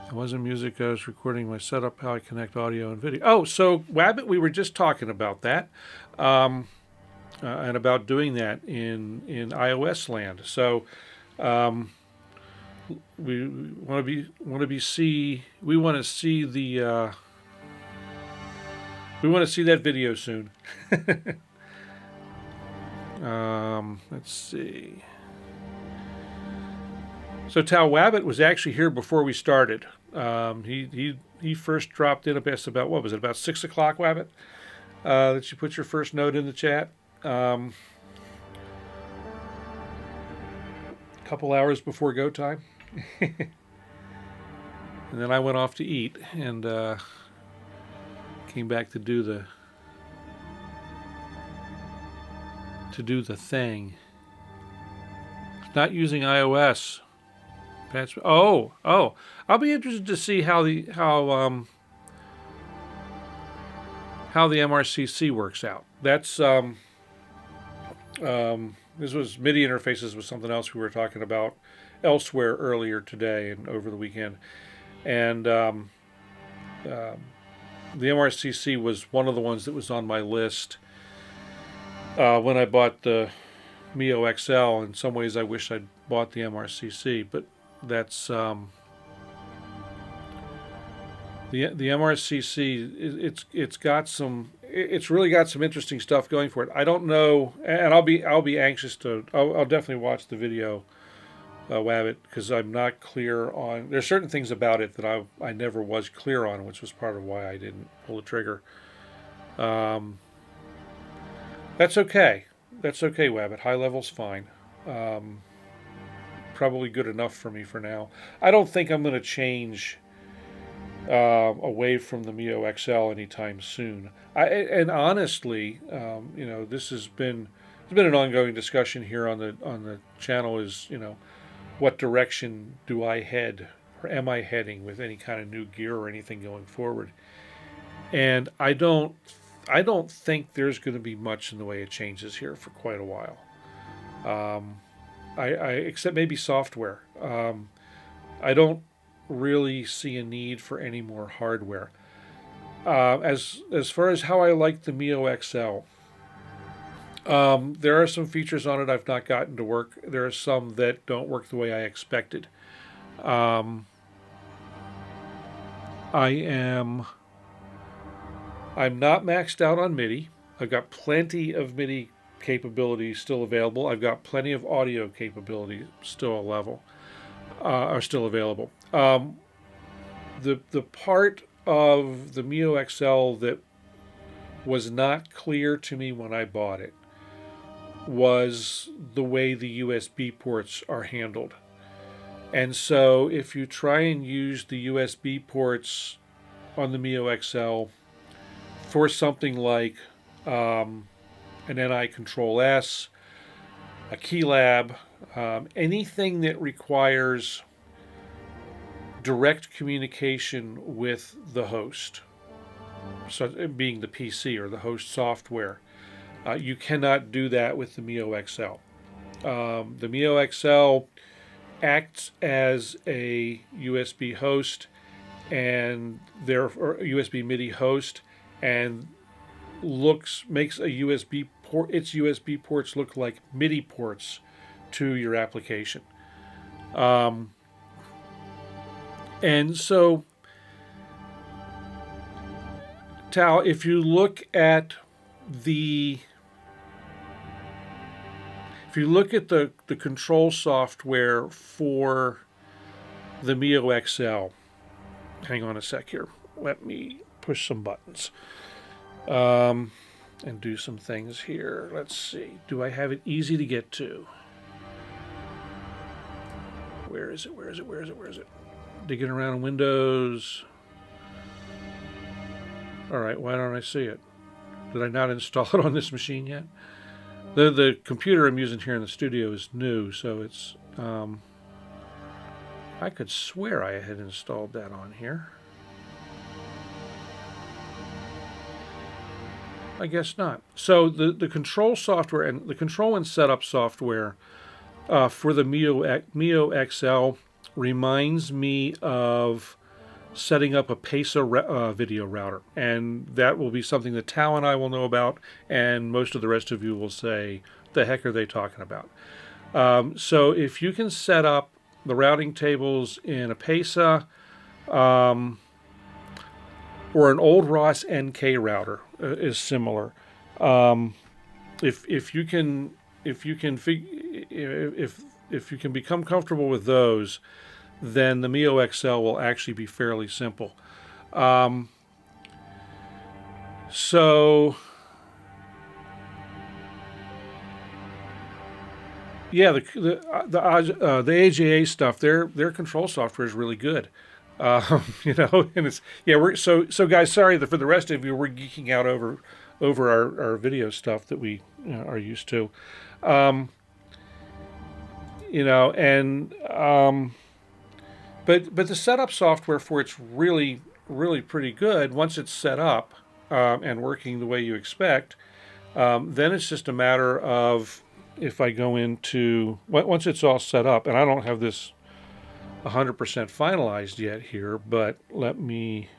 it wasn't music. I was recording my setup, how I connect audio and video. Oh, so Wabbit, we were just talking about that, and about doing that in iOS land. So we want to see the we want to see that video soon. Let's see. So Tal Wabbit was actually here before we started. He first dropped in about, what was it, about 6 o'clock, Wabbit? That you put your first note in the chat. A couple hours before go time. And then I went off to eat and came back to do the thing. Not using iOS. Patch. Oh! I'll be interested to see how the MRCC works out. That's this was MIDI interfaces was something else we were talking about elsewhere earlier today and over the weekend, and the MRCC was one of the ones that was on my list when I bought the mioXL. In some ways, I wish I'd bought the MRCC, but that's the MRCC. It's really got some interesting stuff going for it. I don't know, and I'll be anxious to. I'll definitely watch the video, Wabbit, because I'm not clear on. There's certain things about it that I never was clear on, which was part of why I didn't pull the trigger. That's okay. That's okay, Wabbit. High level's fine. Probably good enough for me for now. I don't think I'm going to change away from the mioXL anytime soon. And honestly, this has been an ongoing discussion here on the channel. Is what direction do I head, or am I heading with any kind of new gear or anything going forward? And I don't think there's going to be much in the way of changes here for quite a while. I except maybe software. I don't really see a need for any more hardware. As far as how I like the mioXL, there are some features on it I've not gotten to work. There are some that don't work the way I expected. I'm not maxed out on MIDI. I've got plenty of MIDI capabilities still available. I've got plenty of audio capability still available. The part of the mioXL that was not clear to me when I bought it was the way the USB ports are handled. And so if you try and use the USB ports on the mioXL for something like an NI Kontrol S, a Keylab, anything that requires direct communication with the host, so being the PC or the host software, you cannot do that with the mioXL. The mioXL acts as a USB host and or USB MIDI host, and makes a USB port, its USB ports look like MIDI ports to your application. And so, Tal, if you look at the control software for the mioXL, hang on a sec here. Let me push some buttons and do some things here. Let's see. Do I have it easy to get to? Where is it? Where is it? Where is it? Where is it? Digging around in Windows. All right, why don't I see it? Did I not install it on this machine yet? The computer I'm using here in the studio is new, so it's I could swear I had installed that on here. I guess not. So the control software and the control and setup software for the mioXL reminds me of setting up a PESA video router, and that will be something that Tao and I will know about, and most of the rest of you will say, the heck are they talking about? So if you can set up the routing tables in a PESA or an old ROS NK router is similar. If you can become comfortable with those, then the mioXL will actually be fairly simple. So yeah, the AJA stuff, their control software is really good. You know, and it's so guys. Sorry for the rest of you. We're geeking out over our video stuff that we are used to. You know, and but the setup software for it's really pretty good once it's set up and working the way you expect. Then it's just a matter of, if I go into, once it's all set up, and I don't have this 100% finalized yet here, but let me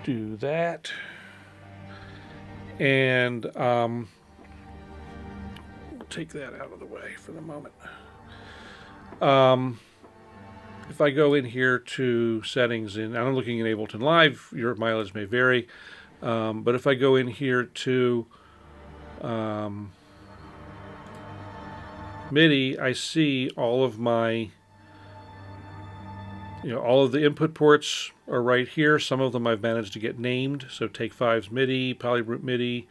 do that. And we'll take that out of the way for the moment. If I go in here to settings, and I'm looking in Ableton Live, your mileage may vary, but if I go in here to MIDI, I see all of my, all of the input ports are right here. Some of them I've managed to get named. So Take 5's MIDI, Polybrute MIDI,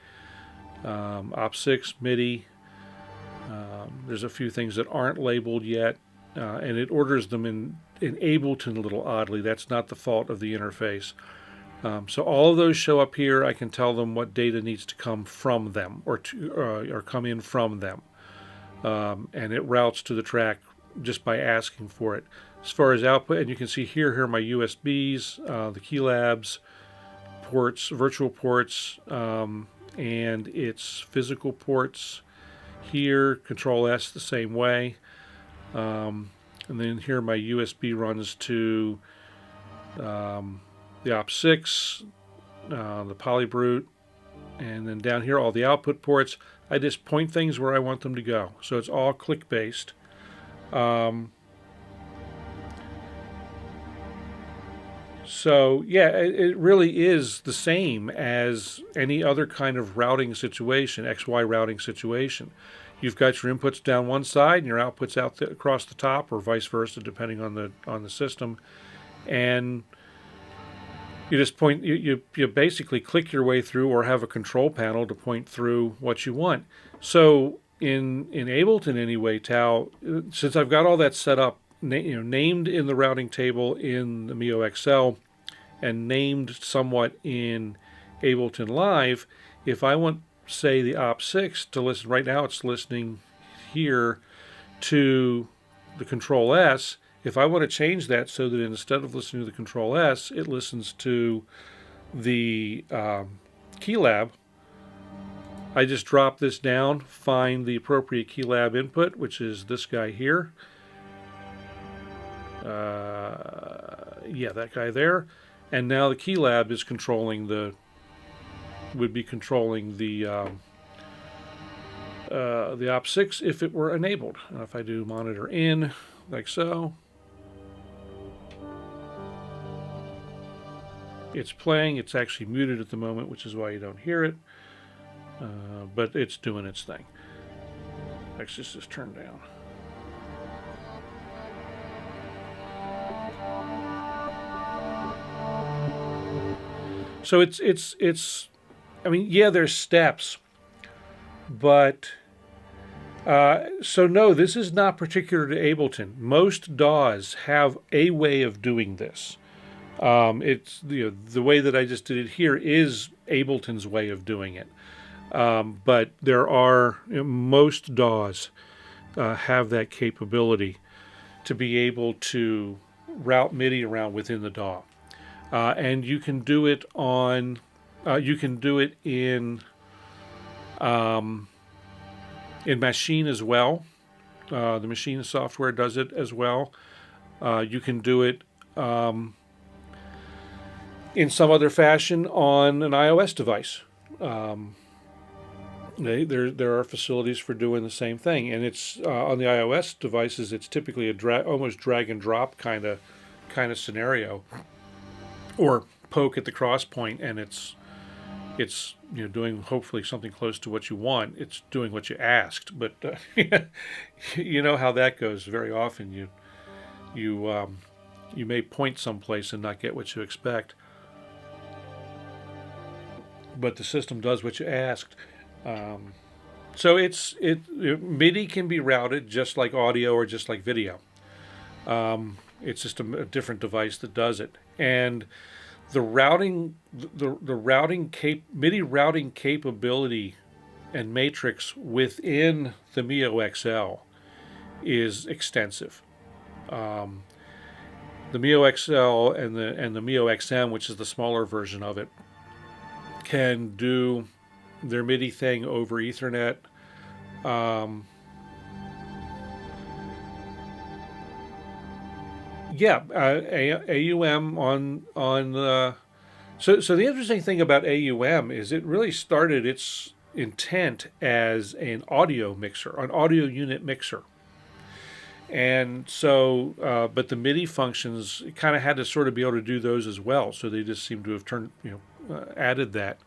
Op6 MIDI. There's a few things that aren't labeled yet, and it orders them in Ableton a little oddly. That's not the fault of the interface. So all of those show up here. I can tell them what data needs to come from them or come in from them. And it routes to the track just by asking for it. As far as output, and you can see here are my USBs, the Keylabs, ports, virtual ports, and its physical ports. Here, Kontrol S the same way. And then here my USB runs to the Op6, the Polybrute, and then down here all the output ports. I just point things where I want them to go. So it's all click based. So yeah, it really is the same as any other kind of routing situation, XY routing situation. You've got your inputs down one side and your outputs out across the top, or vice versa, depending on the system. And you just point. You basically click your way through, or have a control panel to point through what you want. So in Ableton anyway, Tao, since I've got all that set up, named in the routing table in the mioXL, and named somewhat in Ableton Live, if I want, say, the Op6 to listen, right now it's listening here to the Kontrol S. If I want to change that so that instead of listening to the Kontrol S, it listens to the Keylab, I just drop this down, find the appropriate Keylab input, which is this guy here. Yeah, that guy there. And now the Keylab is controlling would be controlling the Op6 if it were enabled. And if I do monitor in, like so, it's playing. It's actually muted at the moment, which is why you don't hear it. But it's doing its thing. Actually, this is turned down. So it's I mean, yeah, there's steps, but so no, this is not particular to Ableton. Most DAWs have a way of doing this. It's the way that I just did it here is Ableton's way of doing it. But there are, most DAWs have that capability to be able to route MIDI around within the DAW. And you can do it on You can do it in Maschine as well. The Maschine software does it as well. You can do it in some other fashion on an iOS device. There are facilities for doing the same thing, and it's on the iOS devices. It's typically a almost drag and drop kind of scenario, or poke at the cross point, and it's doing hopefully something close to what you want. It's doing what you asked, but you know how that goes. Very often you may point someplace and not get what you expect, but the system does what you asked. So MIDI can be routed just like audio or just like video. It's just a different device that does it, and the MIDI routing capability and matrix within the mioXL is extensive. The mioXL and the mioXM, which is the smaller version of it, can do their MIDI thing over Ethernet. AUM on so the interesting thing about AUM is it really started its intent as an audio mixer, an audio unit mixer. And so, but the MIDI functions kind of had to sort of be able to do those as well. So they just seem to have added that.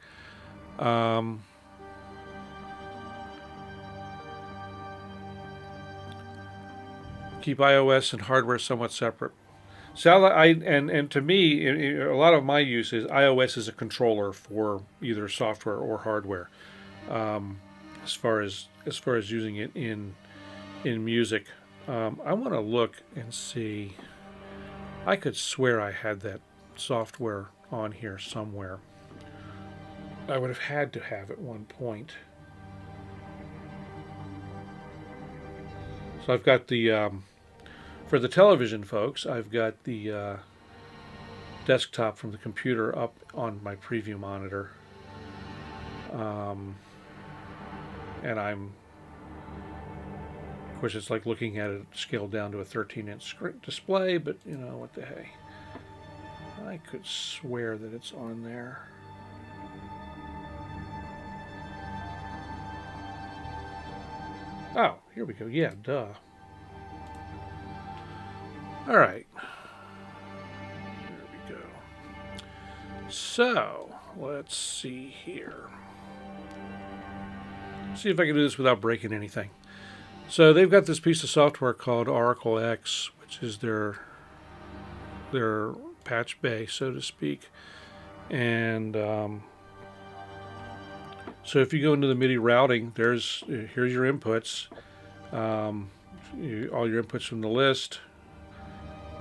Keep iOS and hardware somewhat separate. So and to me, a lot of my use is iOS as a controller for either software or hardware. As far as using it in music, I want to look and see. I could swear I had that software on here somewhere. I would have had to have at one point. So I've got the for the television folks, I've got the desktop from the computer up on my preview monitor, and of course it's like looking at it scaled down to a 13-inch display, but you know what the hey, I could swear that it's on there. Oh, here we go. Yeah, duh. All right. There we go. So, let's see here. See if I can do this without breaking anything. So they've got this piece of software called Oracle X, which is their patch bay, so to speak. And so if you go into the MIDI routing, here's your inputs, all your inputs from the list.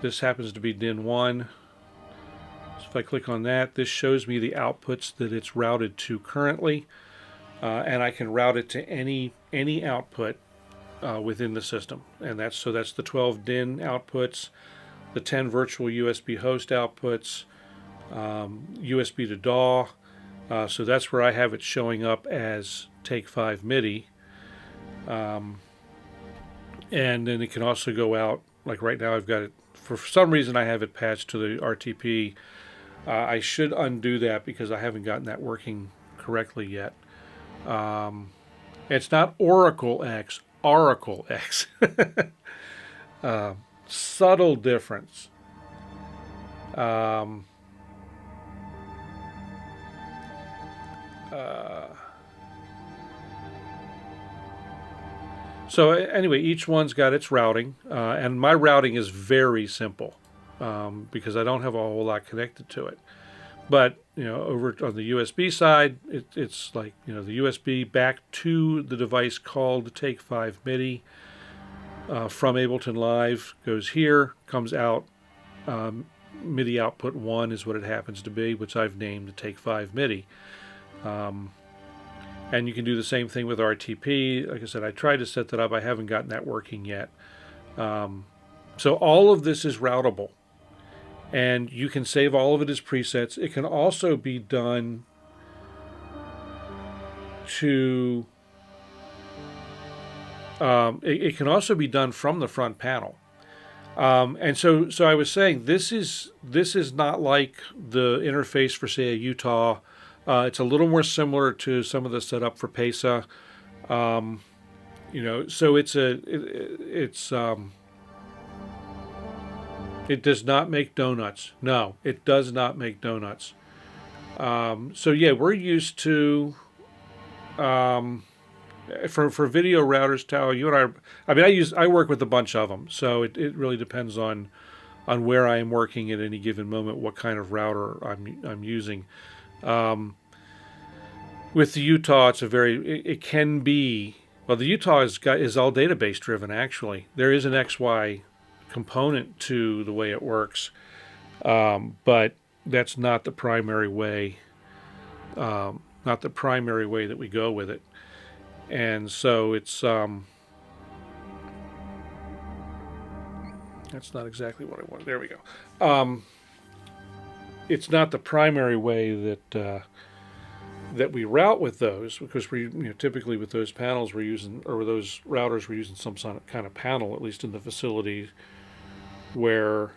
This happens to be DIN 1. So if I click on that, this shows me the outputs that it's routed to currently, and I can route it to any output within the system. And that's the 12 DIN outputs, the 10 virtual USB host outputs, USB to DAW. So that's where I have it showing up as Take 5 MIDI. And then it can also go out, like right now I've got it, for some reason I have it patched to the RTP. I should undo that because I haven't gotten that working correctly yet. It's not Oracle X, Oracle X. Subtle difference. So anyway, each one's got its routing, and my routing is very simple because I don't have a whole lot connected to it. But over on the USB side, it's like the USB back to the device called Take 5 MIDI from Ableton Live goes here, comes out. MIDI output 1 is what it happens to be, which I've named Take 5 MIDI. And you can do the same thing with RTP. Like I said, I tried to set that up. I haven't gotten that working yet. So all of this is routable. And you can save all of it as presets. It can also be done to it can also be done from the front panel. And so I was saying this is not like the interface for, say, a Utah. It's a little more similar to some of the setup for Pesa. You know, so it does not make donuts. No, it does not make donuts. So yeah, we're used to for video routers, Tao, you and I mean, I work with a bunch of them, so it really depends on where I am working at any given moment, what kind of router I'm using. With the Utah, it can be, well, the Utah is all database driven, actually. There is an XY component to the way it works, but that's not the primary way. Not the primary way that we go with it. And so it's that's not exactly what I wanted. There we go. It's not the primary way that we route with those, because typically with those panels we're using, or with those routers we're using some kind of panel, at least in the facility where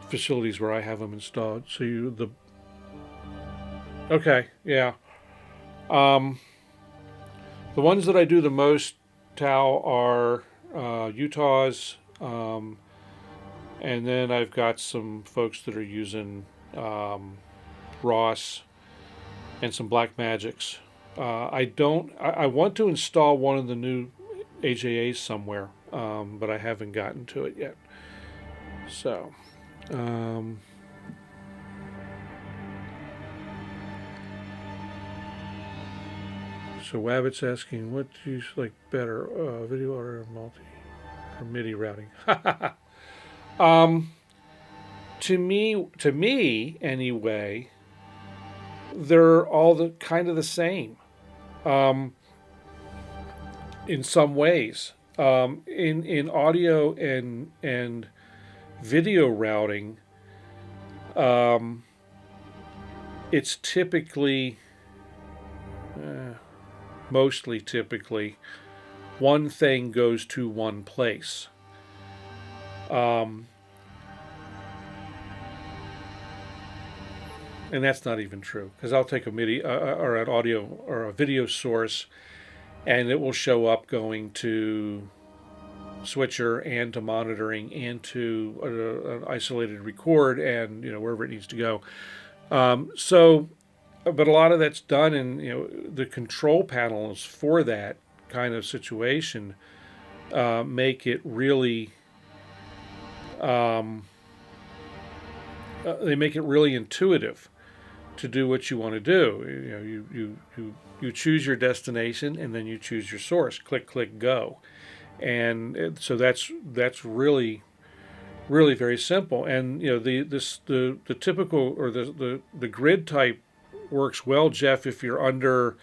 facilities where I have them installed. So okay, yeah. The ones that I do the most, Tao, are Utahs, and then I've got some folks that are using Ross and some Black Magics. I want to install one of the new AJAs somewhere, but I haven't gotten to it yet. So so Wabbit's asking, what do you like better, video or multi or MIDI routing? To me anyway, they're all kind of the same, in some ways. In audio and video routing, it's typically, mostly typically, one thing goes to one place. And that's not even true, because I'll take a MIDI or an audio or a video source, and it will show up going to switcher and to monitoring and to an isolated record, and wherever it needs to go. But a lot of that's done, and the control panels for that kind of situation make it really they make it really intuitive to do what you want to do. You choose your destination, and then you choose your source. Click, click, go. And so that's really very simple. And the typical, or the grid type works well, Jeff, if you're under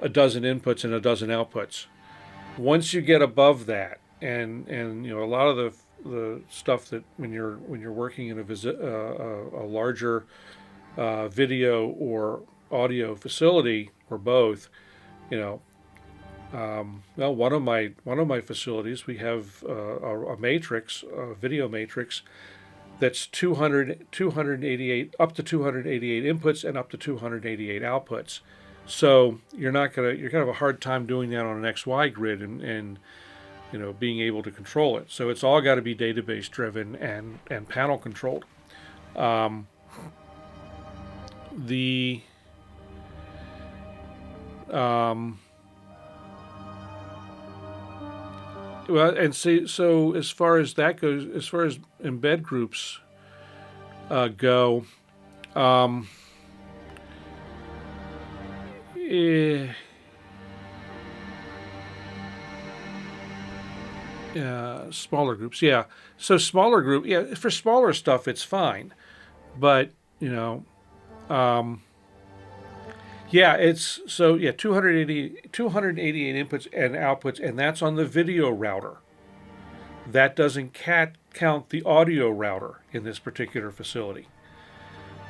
a dozen inputs and a dozen outputs. Once you get above that, and a lot of the stuff that when you're working in a larger video or audio facility, or both, well, one of my facilities, we have a matrix, a video matrix, that's 288 up to 288 inputs and up to 288 outputs. So you're gonna have a hard time doing that on an XY grid and being able to control it. So it's all got to be database driven and panel controlled. Well, and see, so as far as that goes, as far as embed groups go, smaller groups, yeah. So smaller group, yeah, for smaller stuff, it's fine, but yeah, it's so, yeah, 288 inputs and outputs, and that's on the video router. That doesn't count the audio router in this particular facility.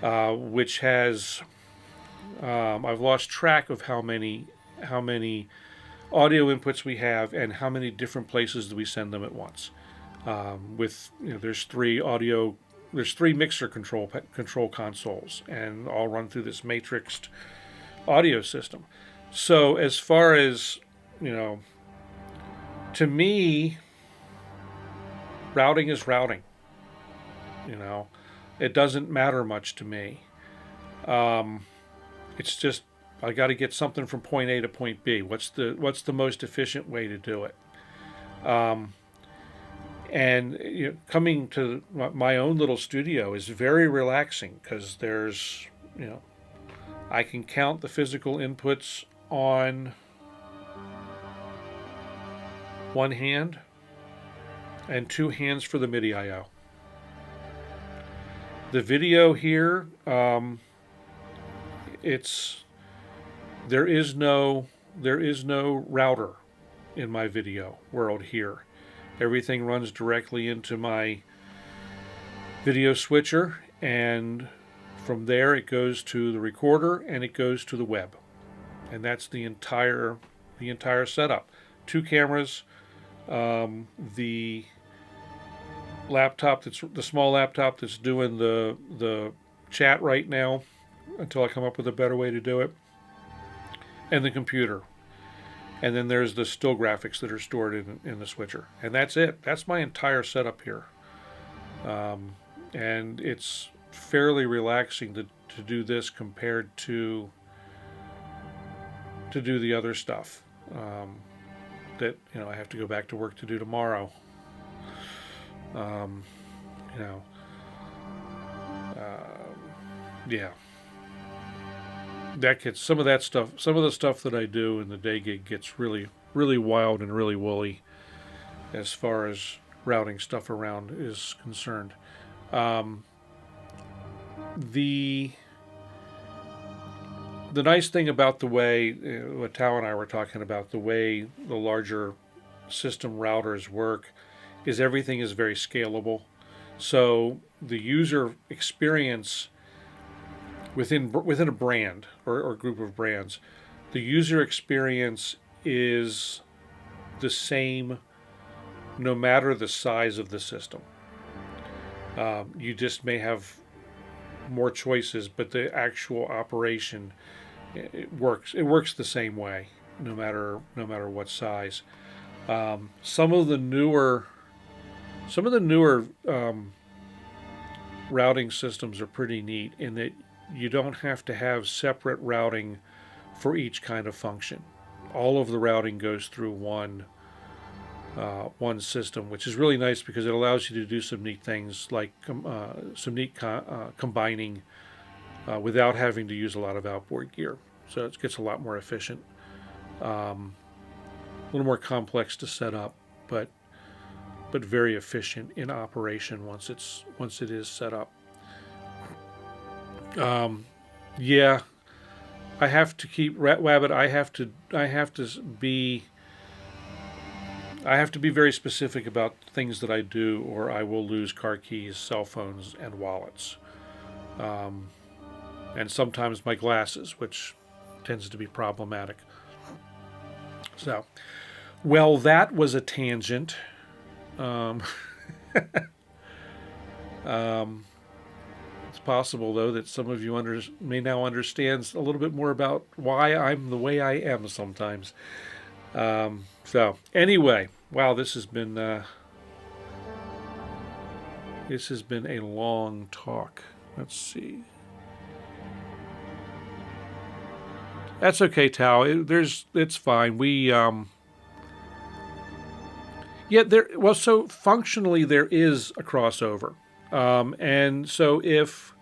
which has I've lost track of how many audio inputs we have and how many different places do we send them at once. There's three mixer control consoles, and all run through this matrixed audio system. So as far as, to me, routing is routing. It doesn't matter much to me. It's just I got to get something from point A to point B. What's the most efficient way to do it? And coming to my own little studio is very relaxing because there's, I can count the physical inputs on one hand and two hands for the MIDI I/O. The video here, there is no router in my video world here. Everything runs directly into my video switcher, and from there it goes to the recorder and it goes to the web. And that's the entire setup. 2 cameras, the laptop the small laptop that's doing the chat right now until I come up with a better way to do it, and the computer. And then there's the still graphics that are stored in the switcher. And that's it. That's my entire setup here. And it's fairly relaxing to do this compared to do the other stuff that I have to go back to work to do tomorrow. Yeah. That gets some of the stuff that I do in the day gig gets really, really wild and really woolly as far as routing stuff around is concerned. The nice thing about the way what Tao and I were talking about, the way the larger system routers work, is everything is very scalable. So the user experience within a brand or group of brands, the user experience is the same no matter the size of the system. You just may have more choices, but the actual operation, it works the same way no matter what size. Some of the newer routing systems are pretty neat in that you don't have to have separate routing for each kind of function. All of the routing goes through one system, which is really nice because it allows you to do some neat things like combining without having to use a lot of outboard gear. So it gets a lot more efficient. A little more complex to set up, but very efficient in operation once it is set up. Yeah, I have to keep Wabbit. I have to be very specific about things that I do, or I will lose car keys, cell phones, and wallets, and sometimes my glasses, which tends to be problematic. So, well, that was a tangent. It's possible, though, that some of you may now understand a little bit more about why I'm the way I am sometimes. So, anyway, wow, this has been a long talk. Let's see. That's okay, Tao. It's fine. So functionally there is a crossover. And so if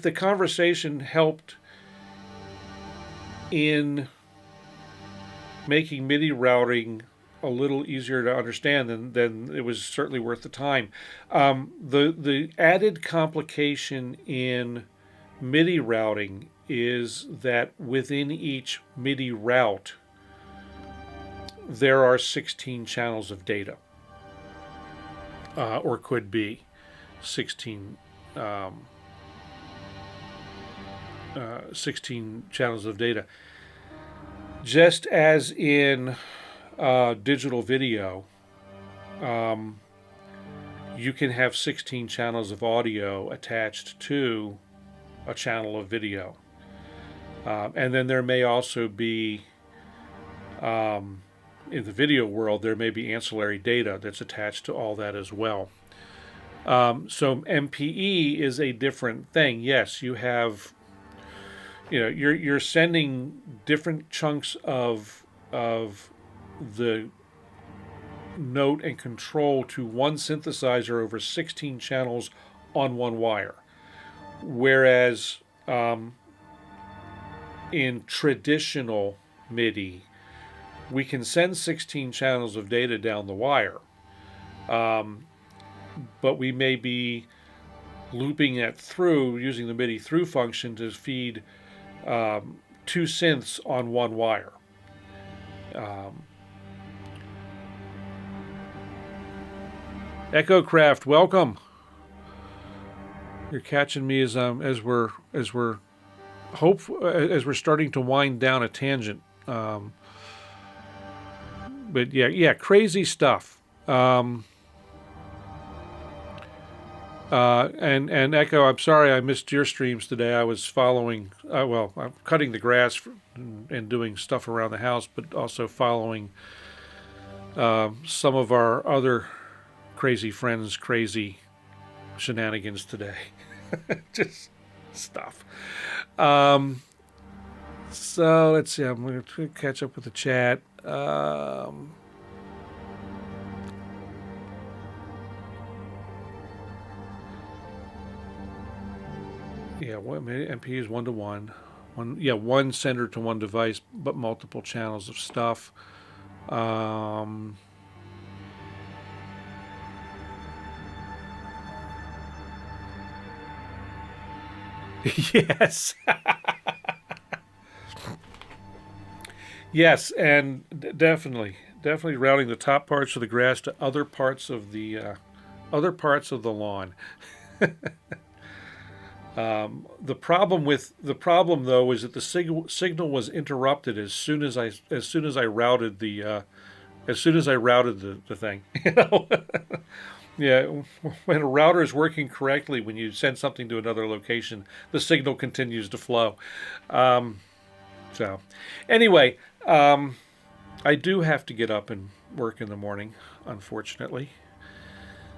the conversation helped in making MIDI routing a little easier to understand, then it was certainly worth the time. The added complication in MIDI routing is that within each MIDI route there are 16 channels of data. or could be 16 16 channels of data. Just as in digital video, you can have 16 channels of audio attached to a channel of video. And then there may also be, in the video world, there may be ancillary data that's attached to all that as well. So mkII is a different thing. Yes, you have, you're sending different chunks of the note and control to one synthesizer over 16 channels on one wire. Whereas in traditional MIDI, we can send 16 channels of data down the wire, but we may be looping it through using the MIDI through function to feed two synths on one wire. EchoCraft, welcome. You're catching me as we're starting to wind down a tangent. But yeah, crazy stuff. And Echo, I'm sorry I missed your streams today. I was following, I'm cutting the grass and doing stuff around the house, but also following some of our other crazy friends' crazy shenanigans today. Just stuff. So let's see. I'm going to catch up with the chat. Yeah, MP is 1-to-1. One sender to one device, but multiple channels of stuff. Yes. Yes, and definitely routing the top parts of the grass to other parts of the lawn. The problem though is that the signal was interrupted as soon as I routed the thing. Yeah, when a router is working correctly, when you send something to another location, the signal continues to flow. So, anyway, I do have to get up and work in the morning, unfortunately.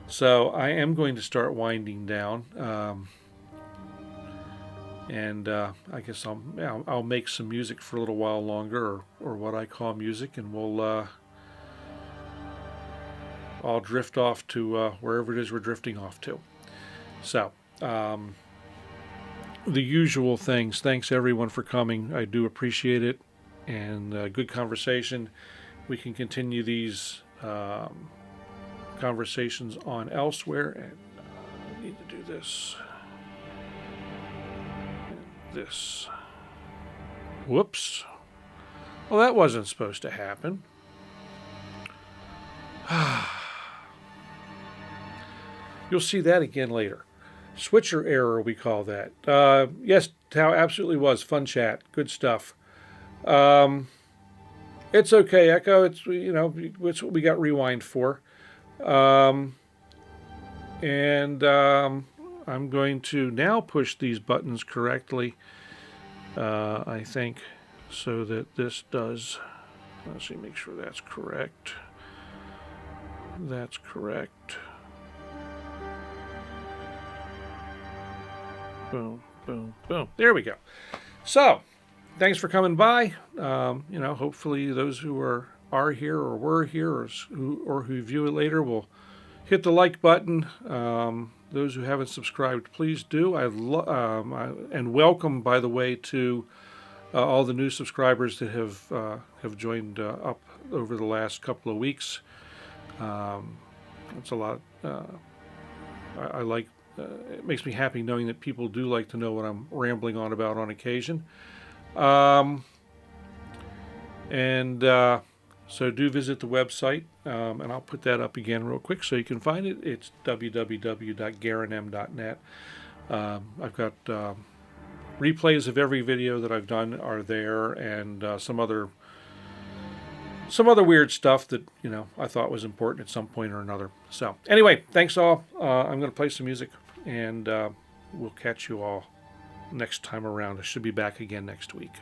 So I am going to start winding down, and I guess I'll make some music for a little while longer, or what I call music, and I'll drift off to wherever it is we're drifting off to. So, the usual things. Thanks everyone for coming. I do appreciate it, and good conversation. We can continue these conversations on elsewhere, and I need to do this. And this. Whoops. Well, that wasn't supposed to happen. You'll see that again later. Switcher error, we call that. Yes, Tao, absolutely was. Fun chat. Good stuff. It's okay, Echo. It's what we got Rewind for. I'm going to now push these buttons correctly, I think, so that this does. Let's see, make sure that's correct. That's correct. Boom, boom, boom. There we go. So, thanks for coming by. Hopefully those who are here or were here or who view it later will hit the like button. Those who haven't subscribed, please do. And welcome, by the way, to all the new subscribers that have joined up over the last couple of weeks. It's a lot. I like. It makes me happy knowing that people do like to know what I'm rambling on about on occasion. So do visit the website, and I'll put that up again real quick so you can find it. It's www.gerenm.net. I've got replays of every video that I've done are there, and some other weird stuff that, you know, I thought was important at some point or another. So anyway, thanks all. I'm going to play some music, and we'll catch you all next time around. I should be back again next week.